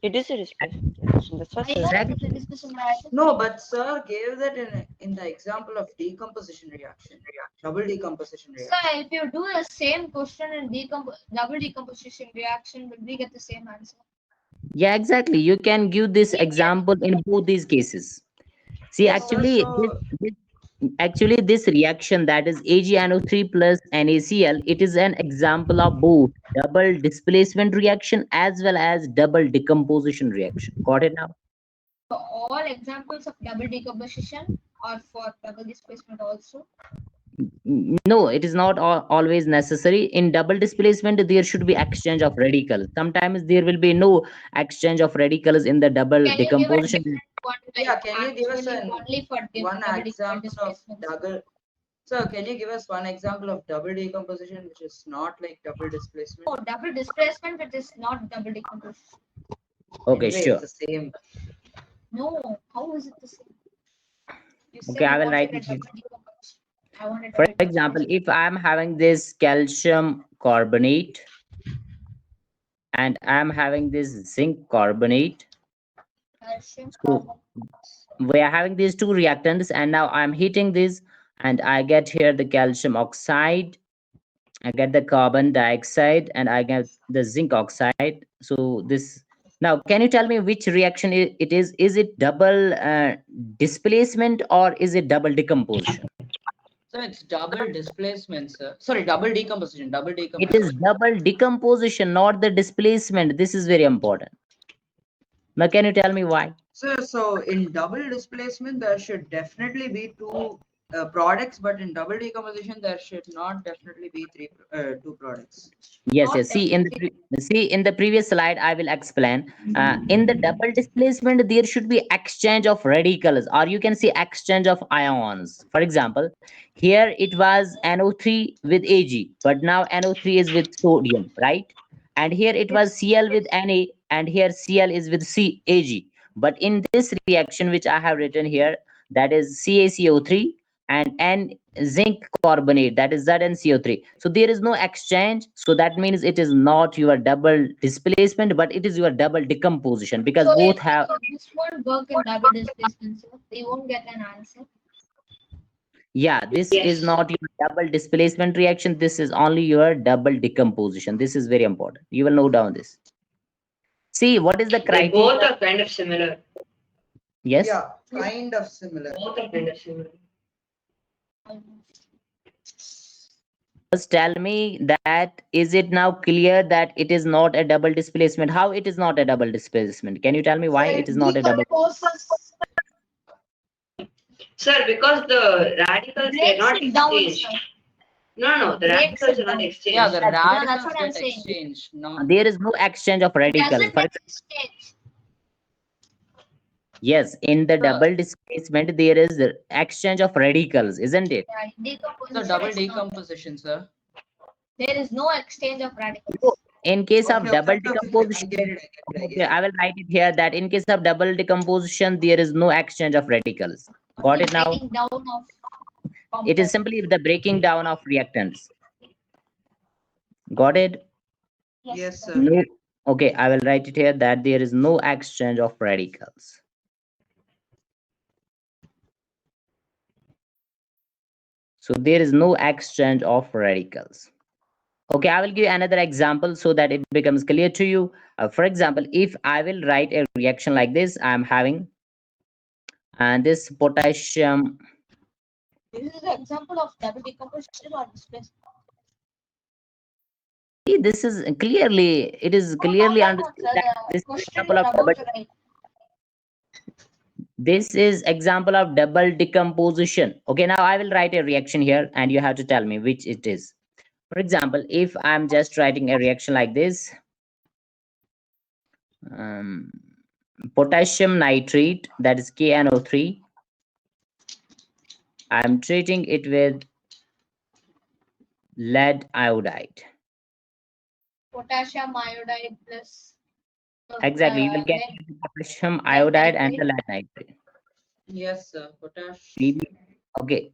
D: It is a displacement reaction. That's what
B: I
D: sir
B: know
D: said.
B: it's a discussion reaction.
A: No, but sir gave that in the example of decomposition reaction, double decomposition
B: So
A: reaction.
B: if you do the same question in double decomposition reaction, will we get the same answer?
C: Yeah, exactly. You can give this
B: Yeah.
C: example in both these cases. See,
A: Yes, sir.
C: actually,
A: So
C: this reaction, that is AgNO3 plus NaCl, it is an example of both double displacement reaction as well as double decomposition reaction. Got it now?
B: So all examples of double decomposition or for double displacement also.
C: No, it is not always necessary. In double displacement, there should be exchange of radicals. Sometimes there will be no exchange of radicals in the double
B: Can you give a
C: decomposition.
B: different one? Like
A: yeah, can you give us
B: actually only for
A: one
B: double
A: example of
B: displacement.
A: double? So can you give us one example of double decomposition which is not like double displacement?
B: Oh, double displacement, but it's not double decomposition.
C: Okay,
A: Anyway,
C: sure.
A: it's the same.
B: No, how is it the same? You
C: Okay,
B: said
C: I
B: you
C: will
B: wanted
C: write
B: a
C: it here.
B: double decomposition. I wanted
C: For
B: double
C: example,
B: displacement.
C: if I'm having this calcium carbonate and I'm having this zinc carbonate,
B: Calcium
C: so
B: carbonate.
C: we are having these two reactants, and now I'm heating this, and I get here the calcium oxide, I get the carbon dioxide, and I get the zinc oxide. So this, now can you tell me which reaction it is? Is it double displacement or is it double decomposition?
A: So it's double displacement, sir. Sorry, double decomposition. Double
C: It is
A: decomposition.
C: double decomposition, not the displacement. This is very important. Now can you tell me why?
A: So in double displacement, there should definitely be two products, but in double decomposition, there should not definitely be two products.
C: Yes,
B: Not
C: yes. See in the previous slide, I will explain. In the double displacement, there should be exchange of radicals, or you can see exchange of ions. For example, here it was NO3 with Ag, but now NO3 is with sodium, right? And here it was Cl with Na, and here Cl is with Ag. But in this reaction, which I have written here, that is CaCO3 and N zinc carbonate, that is ZnCO3. So there is no exchange, so that means it is not your double displacement, but it is your double decomposition, because
B: So
C: both have,
B: this won't work in double displacement, so they won't get an answer.
C: yeah, this is not your double displacement reaction, this is only your double decomposition. This is very important, you will note down this. See, what is the
D: They
C: criteria?
D: both are kind of similar.
C: Yes,
A: Yeah, kind of similar.
D: Both are kind of similar.
C: just tell me that, is it now clear that it is not a double displacement? How it is not a double displacement? Can you tell me why it is not a double?
B: Decomposes.
D: Sir, because the radicals they're
B: Breaks
D: not
B: it down,
D: exchanged.
B: sir.
D: No, the
B: Breaks
D: radicals
B: it
D: are not
B: down.
D: exchanged.
A: Yeah, the
B: that's
A: radicals
B: what I'm
A: get
B: saying.
A: exchanged. No,
C: There is no exchange of
B: It
C: radicals.
B: doesn't
C: For
B: get exchanged.
C: yes, in the double displacement, there is the exchange of radicals, isn't it?
B: Yeah, in
A: so
B: decomposition,
A: double
B: it's not.
A: decomposition, sir.
B: There is no exchange of radicals.
C: So, in case of
A: Okay,
C: double
A: okay, okay, okay. I
C: decomposition,
A: get it. I
C: okay,
A: get it.
C: I will write it here that in case of double decomposition, there is no exchange of radicals. Got it now?
B: Breaking down of
C: It is
B: compound.
C: simply the breaking down of reactants. Got it?
A: Yes,
B: sir.
A: sir.
C: No. Okay, I will write it here that there is no exchange of radicals. So there is no exchange of radicals. Okay, I will give you another example so that it becomes clear to you. For example, if I will write a reaction like this, I'm having and this potassium
B: This is an example of double decomposition or displacement.
C: See, this is clearly, it is clearly understood
B: Sir,
C: that
B: the
C: this is
B: question
C: example
B: you're
C: of
B: about
C: double,
B: to write.
C: this is example of double decomposition. Okay, now I will write a reaction here and you have to tell me which it is. For example, if I'm just writing a reaction like this, potassium nitrate, that is KNO3, I'm treating it with lead iodide.
B: Potassium iodide plus
C: Exactly, you will get
B: lead
C: the potassium iodide and the
B: nitrate.
C: lead nitrate.
A: Yes, sir. Potash.
C: Okay,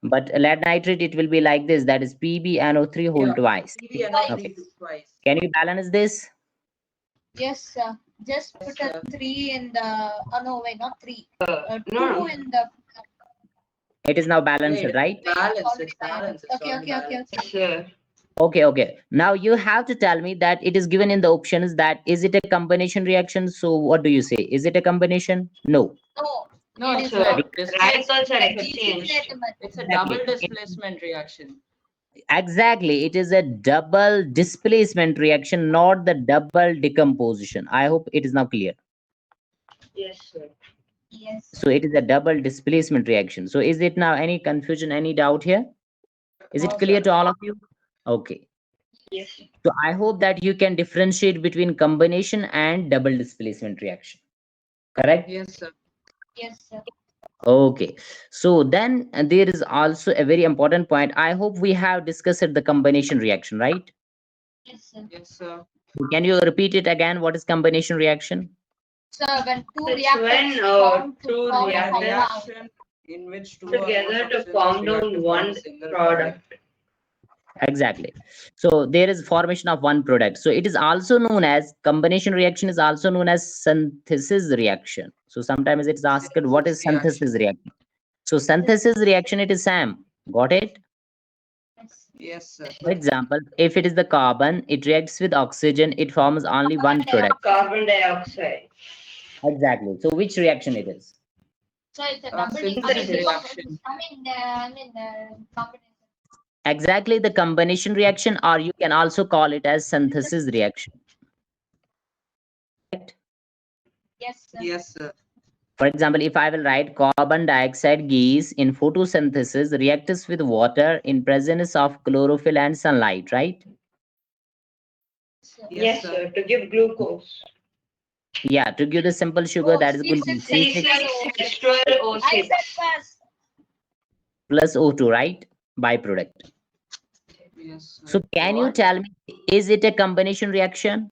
C: but lead nitrate, it will be like this, that is PbNO3 whole
A: Yeah,
C: twice.
A: PbNO3
C: Okay,
A: twice.
C: can you balance this?
B: Yes, sir. Just
A: Yes,
B: put a
A: sir.
B: 3 in the. Oh no, wait, not 3. 2
D: No.
B: in the.
C: It is now
A: Yeah,
C: balanced,
A: it is
C: right?
A: balanced. It's balanced. It's
B: Okay,
A: already
B: okay, okay,
A: balanced.
B: okay.
D: Sir.
C: Okay. Now you have to tell me that it is given in the options that is it a combination reaction? So what do you say? Is it a combination? No.
B: No,
A: No,
B: it
A: it's
B: is
A: a
B: not.
D: Radicals are
B: Like
D: exchanged.
A: It's a
C: Exactly.
A: double displacement reaction.
C: Exactly. It is a double displacement reaction, not the double decomposition. I hope it is now clear.
D: Yes, sir.
B: Yes.
C: So it is a double displacement reaction. So is it now any confusion, any doubt here? Is
A: No,
C: it clear
A: sir.
C: to all of you? Okay.
D: Yes.
C: So I hope that you can differentiate between combination and double displacement reaction. Correct?
A: Yes, sir.
B: Yes, sir.
C: Okay. So then there is also a very important point. I hope we have discussed the combination reaction, right?
B: Yes, sir.
A: Yes, sir.
C: Can you repeat it again? What is combination reaction?
B: So when two
D: It's
B: reactors
D: when
B: form to
D: two
B: form
A: A
B: a
D: reactants
B: compound.
A: reaction in which two or more
D: together to
A: substances
D: form
A: react
D: down
A: to form a
D: one
A: single
D: product.
C: Exactly. So there is formation of one product. So it is also known as combination reaction is also known as synthesis reaction. So sometimes it's asked what is synthesis reaction. So synthesis reaction, it is SAM. Got it?
B: Yes.
A: Yes, sir.
C: For example, if it is the carbon, it reacts with oxygen, it forms only one product.
D: Carbon dioxide.
C: Exactly. So which reaction it is?
B: So it's a double
A: Synthesis
B: decomposition.
A: reaction.
B: Combination.
C: Exactly the combination reaction, or you can also call it as synthesis reaction. Correct?
B: Yes, sir.
A: Yes, sir.
C: For example, if I will write carbon dioxide gas in photosynthesis reacts with water in presence of chlorophyll and sunlight, right?
B: Sir.
A: Yes,
D: Yes, sir. To give glucose.
C: Yeah, to give the simple sugar,
B: Oh,
C: that is
B: C6
C: glucose.
D: C6 H12O6.
B: I said first.
C: Plus O2, right? Byproduct.
A: Yes, sir.
C: So can you
A: What?
C: tell me, is it a combination reaction?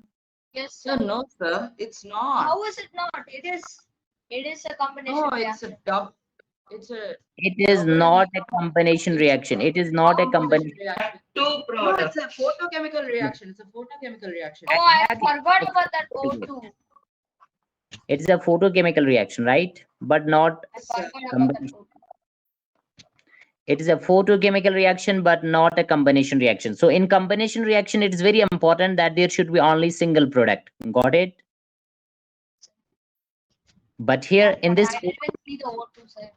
B: Yes,
A: Sir,
B: sir.
A: no, sir. It's not.
B: How is it not? It is. It is a combination
A: No, it's
B: reaction.
A: a dub. It's a
C: It is
A: double
C: not a
A: decom-
C: combination
A: it's
C: reaction. It is not a
A: composition
C: combination.
A: reaction.
D: Two
A: No,
D: products.
A: it's a photochemical reaction. It's a photochemical reaction.
B: Oh, I
C: Exactly.
B: forgot about that O2.
C: It is a photochemical reaction, right? But not
B: I
A: Yes, sir.
B: forgot about that
C: combination.
B: O2.
C: It is a photochemical reaction, but not a combination reaction. So in combination reaction, it is very important that there should be only single product. Got it? But here in this
B: I didn't even see the O2 side.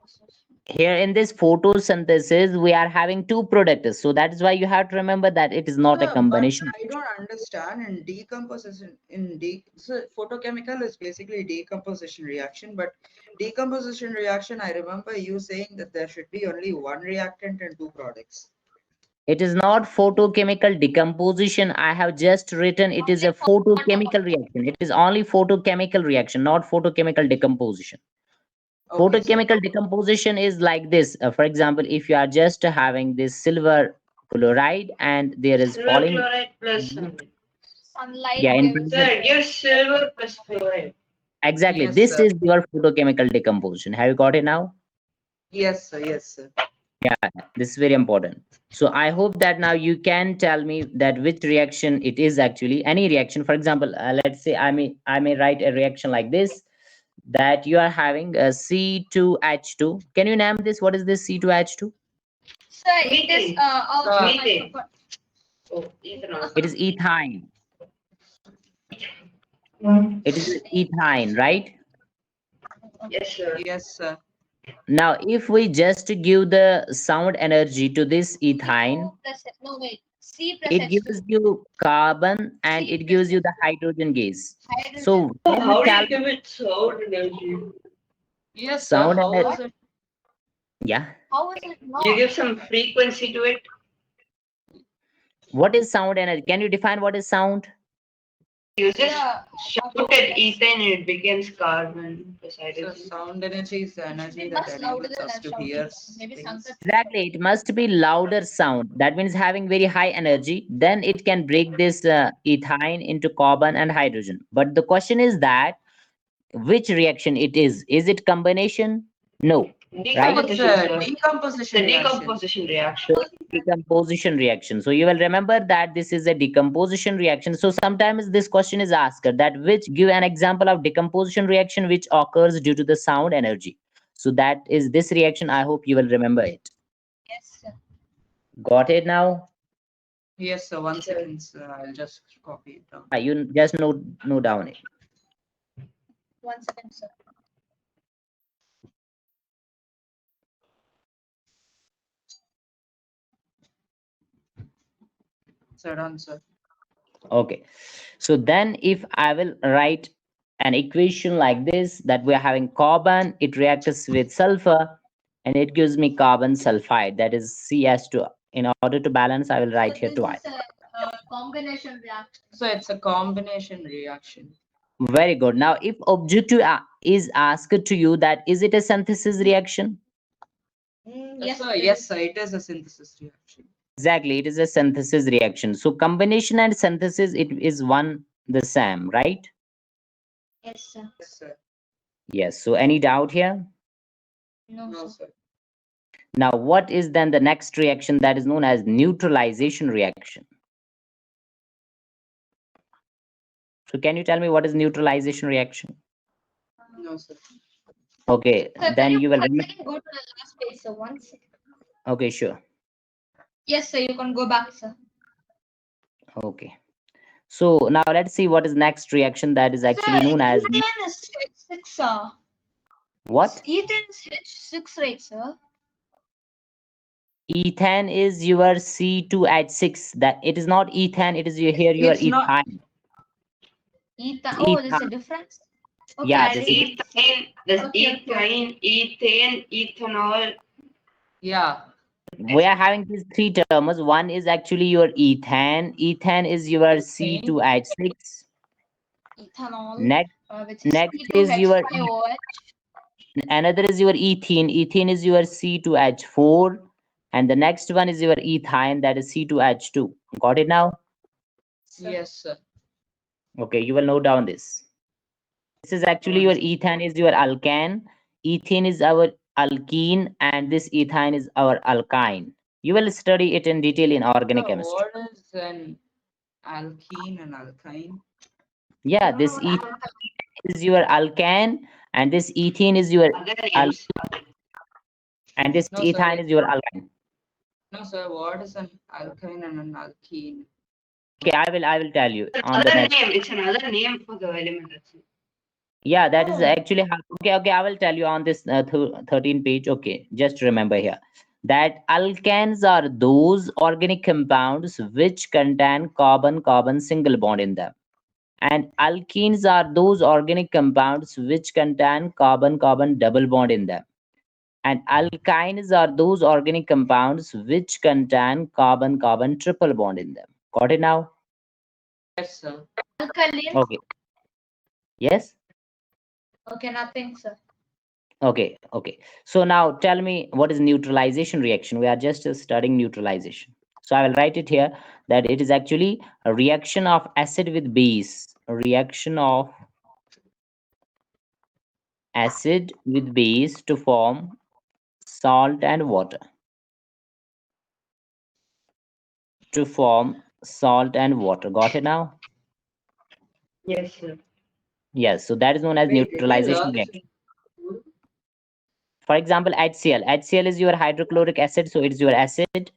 C: photosynthesis, we are having two products. So that is why you have to remember that it is not a
A: Sir, but
C: combination.
A: I don't understand in decomposition. So photochemical is basically decomposition reaction, but decomposition reaction, I remember you saying that there should be only one reactant and two products.
C: It is not photochemical decomposition. I have just written it is a photochemical reaction. It is only photochemical reaction, not photochemical decomposition.
A: Okay, sir.
C: Photochemical decomposition is like this. For example, if you are just having this silver chloride and there is
D: Silver
C: falling,
D: chloride plus sunlight.
B: Sunlight
C: yeah, in
B: gives.
D: Sir, give silver plus chloride.
C: exactly.
A: Yes,
C: This
A: sir.
C: is your photochemical decomposition. Have you got it now?
A: Yes, sir. Yes, sir.
C: This is very important. So I hope that now you can tell me that which reaction it is actually. Any reaction. For example, let's say I may write a reaction like this, that you are having a C2H2. Can you name this? What is this C2H2?
B: So it is
D: Methane. Oh, ethanol.
C: It is ethine. It is ethine, right?
D: Yes, sir.
A: Yes, sir.
C: Now, if we just give the sound energy to this ethyne,
B: C2 plus no wait. C plus
C: it
B: H2.
C: gives you carbon and
B: C
C: it
B: plus
C: gives you the hydrogen gas.
B: hydrogen.
C: So
D: So
C: when
D: how
C: you
D: do you
C: calculate
D: give it sound energy?
A: Yes, sir.
C: sound
A: How
C: energy,
A: is it?
C: yeah.
B: How is it not?
D: You give some frequency to it.
C: What is sound energy? Can you define what is sound?
D: You just
B: Yeah.
D: shout at ethane and it becomes carbon plus
A: So
D: hydrogen.
A: sound energy is the
B: It should
A: energy
B: be
A: that
B: much louder
A: enables
B: than
A: us
B: that
A: to
B: shouting.
A: hear
B: Maybe
A: things.
B: Sankar.
C: Exactly, it must be louder sound. That means having very high energy. Then it can break this ethyne into carbon and hydrogen. But the question is that which reaction it is? Is it combination? No, right?
A: It's
D: Decomposition,
A: a
D: sir.
A: decomposition
D: The
A: reaction.
D: decomposition reaction.
C: So decomposition reaction. So you will remember that this is a decomposition reaction. So sometimes this question is asked that which give an example of decomposition reaction which occurs due to the sound energy. So that is this reaction. I hope you will remember it.
B: Yes, sir.
C: Got it now?
A: Yes, sir. 1 second, sir. I'll just copy it down.
C: You just note down it.
B: 1 second, sir.
A: Sir, done, sir.
C: Okay. So then if I will write an equation like this, that we are having carbon, it reacts with sulfur and it gives me carbon sulfide, that is CS2. In order to balance, I will write here
B: This
C: twice.
B: is a combination reaction.
A: So it's a combination reaction.
C: Very good. Now, if objective is asked to you that is it a synthesis reaction?
B: Yes,
A: sir. Yes, sir. It is a synthesis reaction.
C: Exactly, it is a synthesis reaction. So combination and synthesis, it is one the same, right?
B: Yes, sir.
A: Yes, sir.
C: Yes. So any doubt here?
B: No,
A: No,
B: sir.
A: sir.
C: Now, what is then the next reaction that is known as neutralization reaction? So can you tell me what is neutralization reaction?
A: No, sir.
C: Okay,
B: Sir,
C: then
B: can
C: you will
B: can
C: remember.
B: you go to the last page, sir? 1 second.
C: Okay, sure.
B: Yes, sir. You can go back, sir.
C: Okay. So now let's see what is next reaction that is actually known as
B: Ethane is H6, sir.
C: what?
B: Ethane is H6, right, sir?
C: Ethane is your C2H6. That it is not ethane, it is here your
A: It's not.
C: ethane.
B: Ethane.
C: It's
B: Oh, there's a
C: ethane.
B: difference. Okay,
C: Yeah,
B: I'll
C: this
B: read
C: is
B: it.
D: Ethane, there's
B: Okay,
D: ethane, ethane, ethanol.
A: Yeah.
C: we are having these three terms. One is actually your ethane. Ethane is your
A: Ethane.
C: C2H6.
B: Ethanol,
C: Next,
B: which is
C: next is your
B: C2H5OH.
C: another is your ethene. Ethene is your C2H4, and the next one is your ethyne, that is C2H2. Got it now?
A: Yes, sir.
C: Okay, you will note down this. This is actually your ethane is your alkane, ethene is our alkene, and this ethyne is our alkyne. You will study it in detail in organic
A: So
C: chemistry.
A: what is an alkene and alkyne?
C: Yeah, this ethene is your alkane, and this ethene is your
D: Other
C: al,
D: names.
C: and this
A: No, sir.
C: ethyne is your alkyne.
A: No, sir. What is an alkyne and an alkene?
C: Okay, I will tell you on the
D: Another
C: next.
D: name. It's another name for the element. That's it.
C: Yeah, that is
B: Oh.
C: actually how, okay, I will tell you on this 13 page. Okay, just remember here that alkanes are those organic compounds which contain carbon-carbon single bond in them, and alkenes are those organic compounds which contain carbon-carbon double bond in them, and alkynes are those organic compounds which contain carbon-carbon triple bond in them. Got it now?
A: Yes, sir.
B: Alkaline.
C: Okay. Yes.
B: Okay, nothing, sir.
C: Okay, okay. So now tell me what is neutralization reaction? We are just studying neutralization. So I will write it here that it is actually a reaction of acid with base. A reaction of acid with base to form salt and water. To form salt and water. Got it now?
D: Yes, sir.
C: Yes. So that is known as
A: Wait, did we
C: neutralization
A: learn this
C: reaction.
A: in school?
C: For example, HCl. HCl is your hydrochloric acid, so it is your acid.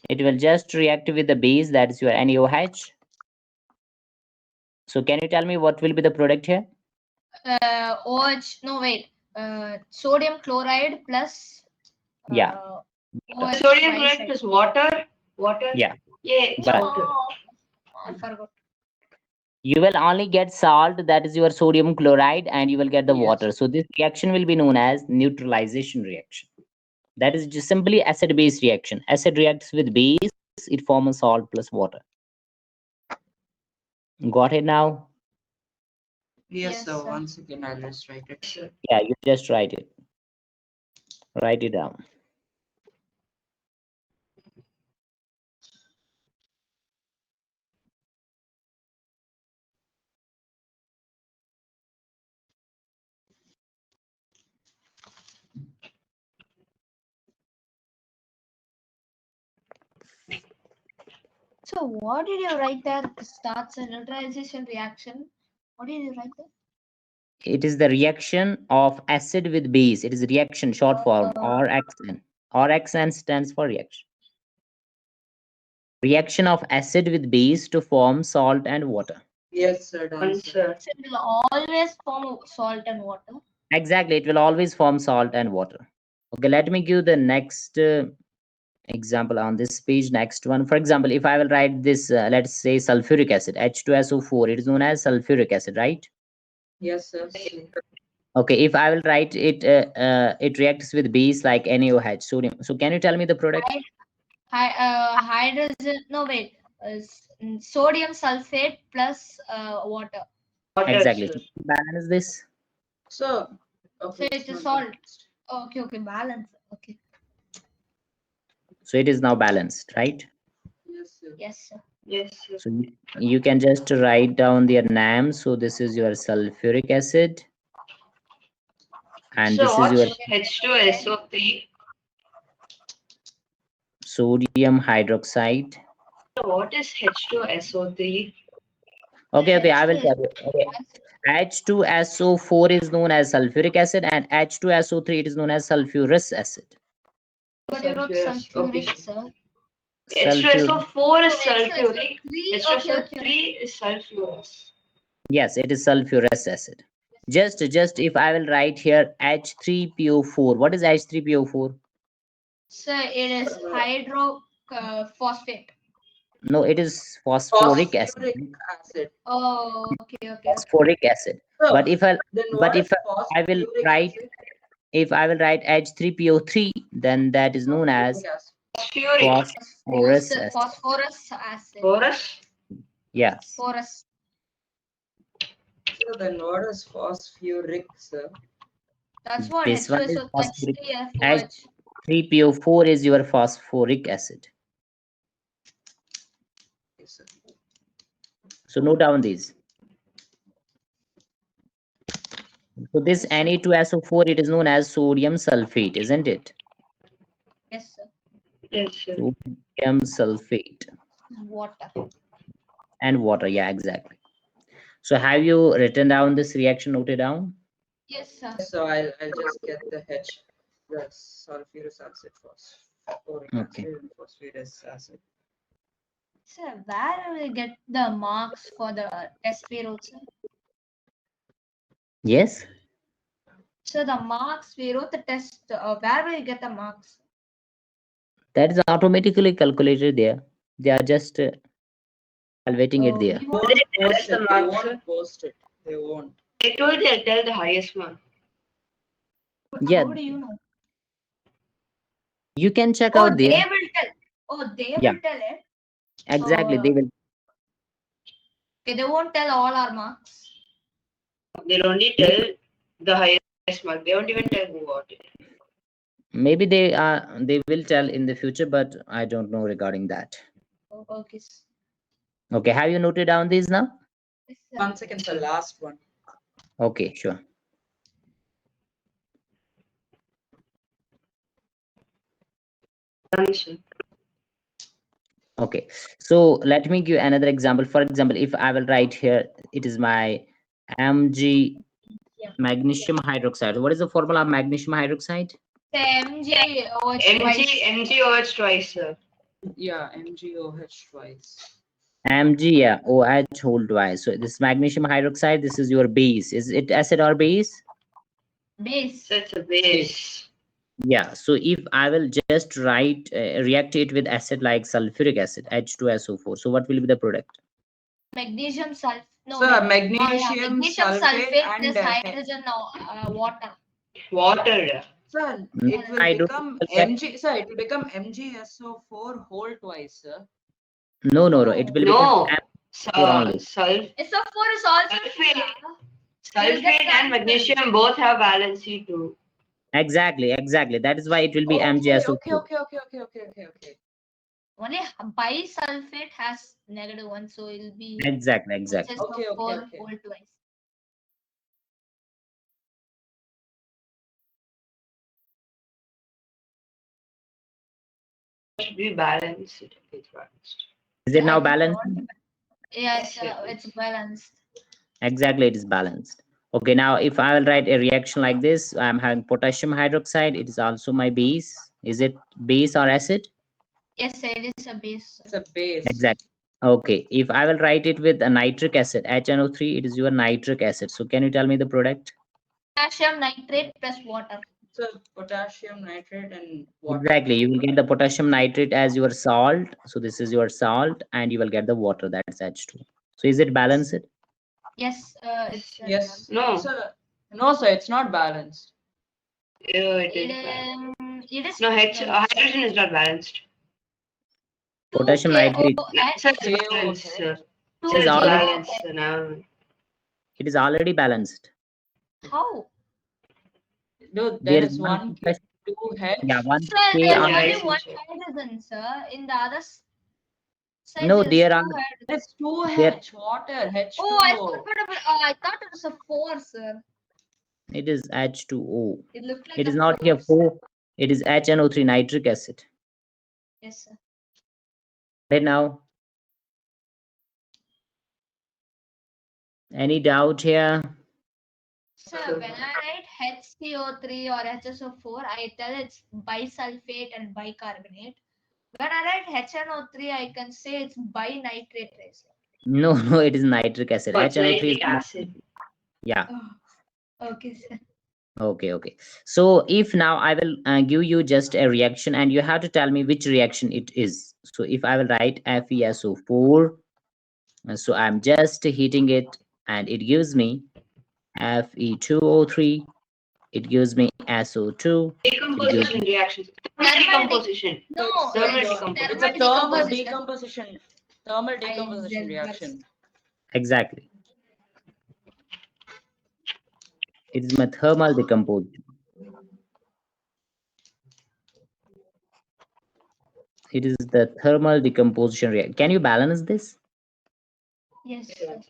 C: It will just react with the base, that is your NaOH. So can you tell me what will be the product here?
B: OH. No, wait. sodium chloride plus
C: Yeah.
B: OH
D: Sodium
B: twice,
D: chloride
B: I
D: plus
B: think.
D: water. Water.
C: Yeah.
D: Yeah.
C: But
D: Water.
B: I forgot.
C: you will only get salt, that is your sodium chloride, and you will get the
A: Yes.
C: water. So this reaction will be known as neutralization reaction. That is just simply acid base reaction. Acid reacts with base, it forms salt plus water. Got it now?
A: Yes,
B: Yes,
A: sir.
B: sir.
A: Once again, I'll just write it.
C: Yeah, you just write it. Write it down.
B: So what did you write there? Starts a neutralization reaction. What did you write there?
C: It is the reaction of acid with base. It is reaction, short form, RXN. RXN stands for reaction. Reaction of acid with base to form salt and water.
A: Yes, sir. Done, sir.
B: So it will always form salt and water.
C: Exactly, it will always form salt and water. Okay, let me give the next example on this page. Next one, for example, if I will write this, let's say sulfuric acid, H2SO4, it is known as sulfuric acid, right?
A: Yes, sir.
C: Okay, if I will write it, it reacts with base like NaOH, sodium. So can you tell me the product?
B: Hydrogen. No, wait. Sodium sulfate plus water.
D: Water,
C: Exactly.
D: sir.
C: So balance this.
A: So,
B: So
A: okay.
B: it's a
A: not
B: salt.
A: balanced.
B: Okay, balance. Okay.
C: So it is now balanced, right?
A: Yes, sir.
B: Yes, sir.
D: Yes, sir.
C: So you can just write down their name. So this is your sulfuric acid, and
D: So
C: this is
D: what's
C: your
D: H2SO3?
C: sodium hydroxide.
D: So what is H2SO3?
C: Okay, I will tell you. Okay. H2SO4 is known as sulfuric acid, and H2SO3 it is known as sulfurous acid.
B: But you wrote
D: Sulfurous. Okay.
B: sulfuric, sir.
D: H2SO4 is
B: So
D: sulfuric.
B: H2SO3.
D: H2SO3 is sulfurous.
C: Yes, it is sulfurous acid. Just if I will write here H3PO4. What is H3PO4?
B: So it is hydro phosphate.
C: No, it is phosphoric acid.
A: Phosphoric acid.
B: Oh, okay.
C: Phosphoric acid.
A: So,
C: But if I
A: then
C: but
A: what
C: if
A: is
C: I will
A: phosphoric
C: write
A: acid?
C: if I will write H3PO3, then that is known as
D: Phosphuric.
C: phosphorus acid.
B: Phosphorus acid.
D: Porous.
C: Yes.
B: Phosphorus.
A: So then what is phosphoric, sir?
B: That's what
C: This one is
B: H2SO
C: phosphoric.
B: H3FOH.
C: H3PO4 is your phosphoric acid.
A: Yes, sir.
C: So note down these. So this Na2SO4, it is known as sodium sulfate, isn't it?
B: Yes, sir.
D: Yes, sir.
C: Sodium sulfate
B: Water.
C: and water. Yeah, exactly. So have you written down this reaction, noted down?
B: Yes, sir.
A: So I'll just get the H, the sulfurous acid, phosphoric
C: Okay.
A: acid, and phosphorus acid.
B: Sir, where will we get the marks for the test we wrote, sir?
C: Yes.
B: So the marks we wrote the test. Where will we get the marks?
C: That is automatically calculated there. They are just evaluating it there.
A: They
B: We
A: won't
D: That's
A: post
D: the
A: it. They
D: mark, sir.
A: won't post it. They won't.
D: I told you I'll tell the highest one.
C: Yeah.
B: How do you know?
C: You can check
B: Oh,
C: out
B: they
C: there.
B: will tell. Oh, they
C: Yeah.
B: will tell it.
C: Exactly. They will.
B: Okay, they won't tell all our marks.
D: They'll only tell the highest mark. They won't even tell who got it.
C: Maybe they will tell in the future, but I don't know regarding that.
B: Oh, okay.
C: Okay, have you noted down these now?
B: Yes, sir.
A: 1 second, the last one.
C: Okay, sure.
D: Done, sir.
C: Okay, so let me give another example. For example, if I will write here, it is my Mg magnesium hydroxide. What is the formula of magnesium hydroxide?
B: MgOH
D: MgOH twice, sir.
A: Yeah, MgOH twice.
C: Mg, yeah, OH whole twice. So this magnesium hydroxide, this is your base. Is it acid or base?
B: Base.
D: So it's a base.
C: Yeah, so if I will just write react it with acid like sulfuric acid H2SO4, so what will be the product?
B: Magnesium sulfate. No,
A: So
B: yeah,
A: magnesium
B: magnesium
A: sulfate
B: sulfate
A: and
B: plus hydrogen water.
A: so
C: Mm,
A: it will
C: I don't
A: become
C: get-
A: Mg. So it will become MgSO4 whole twice, sir.
C: no, it will
D: No.
C: become M4 only.
D: Sulfate
B: SO4 is also
D: and magnesium both have valency too.
C: Exactly. That is why it will be MgSO4.
A: Okay.
B: only bisulfate has -1, so it'll be
C: Exactly.
A: Okay.
B: SO4 whole twice.
D: Should be balanced. It's balanced.
C: Is it
B: I
C: now
B: think
C: balanced?
B: Yes,
D: Yes,
B: it's balanced.
C: Exactly, it is balanced. Okay, now if I will write a reaction like this, I'm having potassium hydroxide. It is also my base. Is it base or acid?
B: Yes, it is a base.
A: It's a base.
C: Exactly. Okay, if I will write it with a nitric acid, HNO3, it is your nitric acid. So can you tell me the product?
B: Potassium nitrate plus water.
A: So potassium nitrate and water.
C: Exactly, you will get the potassium nitrate as your salt. So this is your salt, and you will get the water, that's H2. So is it balanced?
B: Yes, it's
A: Yes.
D: No.
A: No, sir, it's not balanced.
D: Yeah, it is balanced.
B: It is
D: No, hydrogen is not balanced.
C: Potassium nitrate.
D: So it's
A: KO,
D: balanced,
A: okay.
D: sir.
C: It
D: So
C: is
D: it's
C: already
D: balanced now.
C: it is already balanced.
B: How?
A: No, there
C: There is
A: is
C: one
A: one K,
C: potassium-
A: 2H.
C: yeah, one
B: Sir,
C: K
B: there's
C: on
D: Yeah,
B: only
D: it's
B: one
D: inside.
B: hydrogen, sir. In the other side,
C: No,
B: there's
C: there
B: two
C: are
B: hydrogen.
A: There is 2H
C: there
A: water, H2O.
B: Oh, I thought it was a 4, sir.
C: it is H2O.
B: It looked like
C: It is
B: a
C: not here
B: 4.
C: 4. It is HNO3 nitric acid.
B: Yes, sir.
C: Right now, any doubt here?
B: Sir, when I write HCO3 or HSO4, I tell it's bisulfate and bicarbonate. When I write HNO3, I can say it's binitrate race.
C: No, it is nitric acid.
D: Oh, it's
C: HNO3 is
D: nitric acid.
C: yeah.
B: Okay, sir.
C: Okay. So if now I will give you just a reaction, and you have to tell me which reaction it is. So if I will write FeSO4, so I'm just heating it, and it gives me Fe2O3. It gives me SO2.
D: Decomposition reactions. Decomposition.
B: No,
D: Thermal
B: it's
D: decomposition.
A: It's a thermal decomposition. Thermal
B: I
A: decomposition
B: said
A: reaction.
C: Exactly. It is my thermal decomposition. It is the thermal decomposition reaction. Can you balance this?
B: Yes, sir.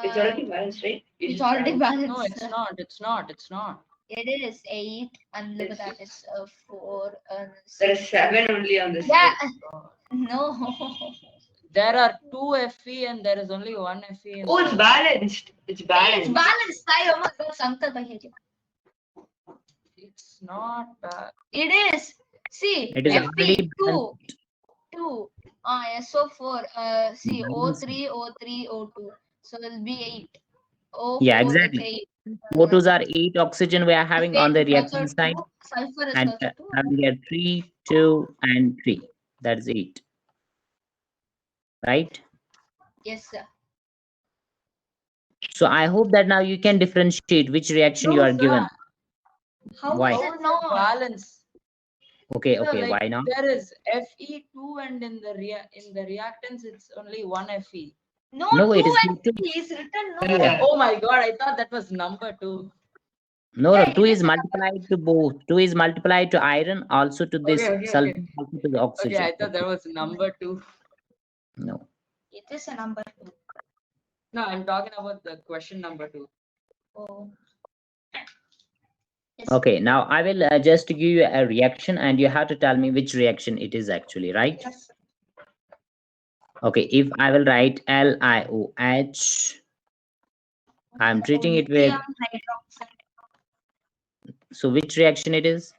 D: It's already balanced, right?
B: It's already balanced.
A: No, it's
B: sir.
A: not. It's not.
B: It is 8, and look at that, it's 4 and
D: There
B: 6.
D: is 7 only on this.
B: Yeah,
A: Oh.
B: no.
A: There are 2 Fe and there is only 1 Fe.
D: Oh, it's balanced. It's
B: It's
D: balanced.
B: balanced. I almost got Sankar by here.
A: It's not bad.
B: It is. See,
C: It is already
B: Fe2, 2, SO4, see,
C: balanced.
B: O3, O3, O2. So it'll be 8. O4,
C: Yeah,
B: it's
C: exactly.
B: 8.
C: O2s are 8 oxygen we are having on the
B: Phase is also
C: reaction side,
B: 2. Sulfur is
C: and
B: also 2.
C: having here 3, 2, and 3. That is 8. Right?
B: Yes, sir.
C: So I hope that now you can differentiate which reaction you
A: No,
C: are
A: sir.
C: given.
B: How
C: Why?
B: is
A: How
B: it
A: is
B: not?
A: it balance?
C: Okay,
A: So, like,
C: why not?
A: there is Fe2 and in the reactants it's only 1 Fe.
B: No,
C: No,
B: 2
C: it is
B: and
C: two.
B: 3 is written. No.
C: Yeah.
A: Oh my god, I thought that was number 2.
C: No,
B: Yeah,
C: 2
B: it
C: is
B: is
C: multiplied to both. 2 is multiplied to iron, also to this
A: Okay.
C: sulfur, also to the oxygen.
A: Okay, I thought that was number 2.
C: No.
B: It is a number 2.
A: No, I'm talking about the question number 2.
B: Oh. Yes.
C: Okay, now I will just give you a reaction, and you have to tell me which reaction it is actually, right?
B: Yes.
C: Okay, if I will write LiOH, I'm treating it with,
B: Lithium hydroxide.
C: so which reaction it is?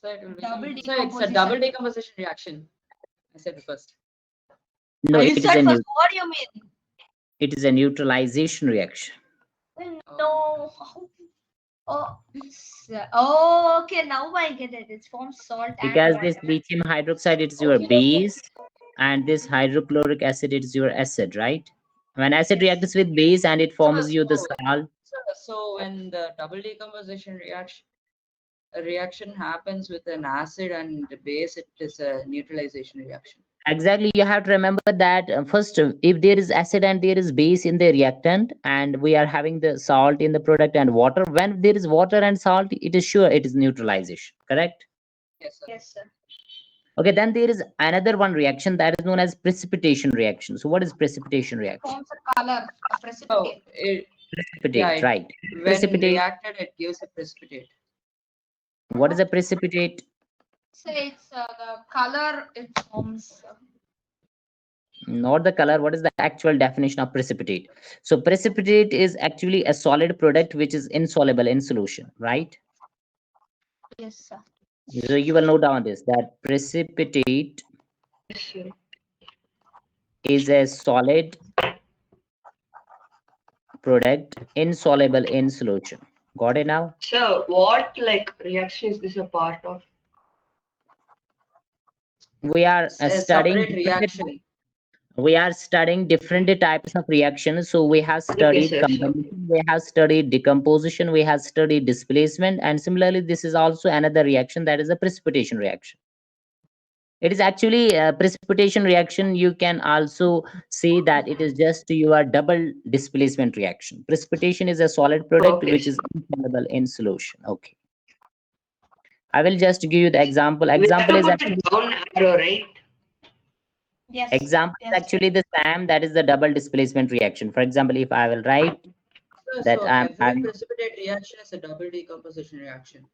A: So it will be
B: Double
A: so it's a
B: decomposition.
A: double decomposition reaction. I said it first.
C: No,
B: You
C: it is
B: said
C: a
B: first, what do you mean?
C: it is a neutralization reaction.
B: No. Oh, okay. Now I get it. It forms salt
C: Because
B: and
C: this
B: water.
C: lithium hydroxide is your base, and this hydrochloric acid is your acid, right? When acid reacts with base and it forms you the salt.
A: So when the double decomposition reaction happens with an acid and the base, it is a neutralization reaction.
C: Exactly, you have to remember that first, if there is acid and there is base in the reactant, and we are having the salt in the product and water, when there is water and salt, it is sure it is neutralization, correct?
A: Yes, sir.
B: Yes, sir.
C: Okay, then there is another one reaction that is known as precipitation reaction. So what is precipitation reaction?
B: Forms a color, a
A: So
B: precipitate.
C: Precipitate, right?
A: when
C: Precipitate.
A: reacted, it gives a precipitate.
C: What is a precipitate?
B: So it's the color it forms.
C: Not the color. What is the actual definition of precipitate? So precipitate is actually a solid product which is insoluble in solution, right?
B: Yes, sir.
C: So you will note down this, that precipitate
D: Yes, sir.
C: is a solid product insoluble in solution. Got it now?
D: So what like reaction is this a part of?
C: We are
A: It's a
C: studying
A: separate reaction.
C: different types of reactions. So we have
D: Okay,
C: studied
D: sir.
C: combination, we have studied decomposition, we have studied displacement, and similarly this is also another reaction, that is a precipitation reaction. It is actually a precipitation reaction. You can also say that it is just your double displacement reaction. Precipitation is a solid product
D: Okay,
C: which
D: sir.
C: is insoluble in solution. Okay, I will just give you the example.
D: We have
C: Example
D: to
C: is
D: put
C: actually
D: it down arrow, right?
B: Yes.
C: example is
B: Yes.
C: actually the same, that is the double displacement reaction. For example, if I will write that
A: So
C: I'm
A: every
C: having,
A: precipitate reaction is a double decomposition reaction.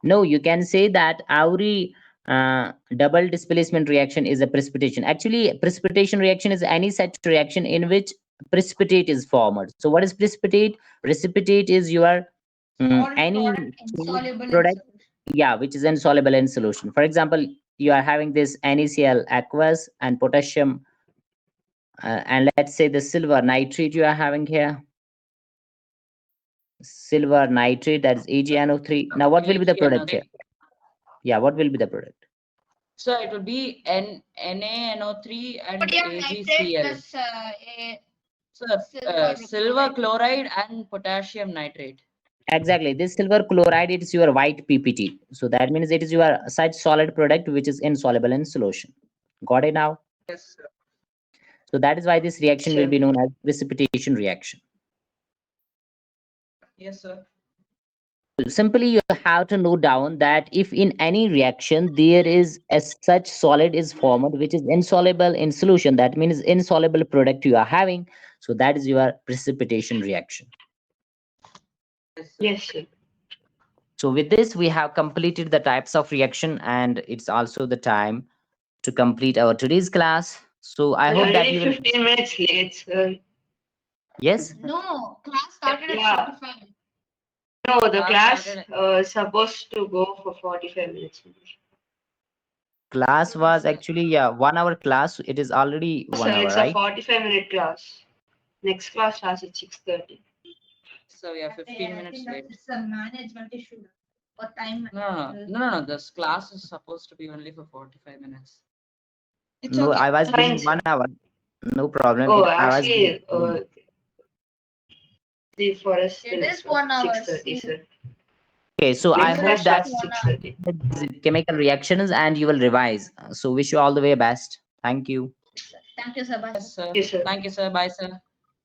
C: no, you can say that every double displacement reaction is a precipitation. Actually, precipitation reaction is any such reaction in which precipitate is formed. So what is precipitate? Precipitate is your
B: Solid
C: any
B: product insoluble in
C: product,
B: solution.
C: yeah, which is insoluble in solution. For example, you are having this NaCl aqueous and potassium, and let's say the silver nitrate you are having here. Silver nitrate, that is AgNO3. Now what will be the product here? Yeah, what will be the product?
A: So it will be NaNO3 and
B: Sodium nitrate
A: AgCl.
B: plus a
A: So
B: silver
A: silver
B: chloride.
A: chloride and potassium nitrate.
C: Exactly, this silver chloride, it is your white PPT. So that means it is your such solid product which is insoluble in solution. Got it now?
A: Yes, sir.
C: So that is why this reaction will
D: Sir.
C: be known as precipitation reaction.
A: Yes, sir.
C: Simply you have to note down that if in any reaction there is a such solid is formed which is insoluble in solution, that means insoluble product you are having. So that is your precipitation reaction.
A: Yes, sir.
D: Yes, sir.
C: So with this, we have completed the types of reaction, and it's also the time to complete our today's class. So I hope that
D: Already
C: you will.
D: 15 minutes late, sir.
C: Yes,
B: No, class started at
D: Yeah.
B: 45.
D: No, the
A: Class
D: class
A: started
D: supposed to go for 45 minutes.
C: class was actually, yeah, 1 hour class. It is already
D: So
C: 1 hour,
D: it's a
C: right?
D: 45-minute class. Next class starts at 6:30.
A: So we are 15 minutes late.
B: It's a management issue. What time?
A: No. This class is supposed to be only for 45 minutes.
B: It's
C: No,
B: okay.
C: I was
D: Fine,
C: giving
D: sir.
C: 1 hour. No problem.
D: Oh,
C: I was
D: actually,
C: giving.
D: for us,
B: It is 1 hour.
D: 6:30, sir.
C: Okay, so I
D: Next
C: hope
D: class
C: that
D: starts at 6:30.
C: chemical reactions and you will revise. So wish you all the way best. Thank you.
B: Thank you, sir. Bye.
A: Yes, sir.
D: Yes, sir.
A: Thank you, sir. Bye, sir.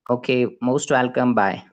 C: Okay, most welcome. Bye.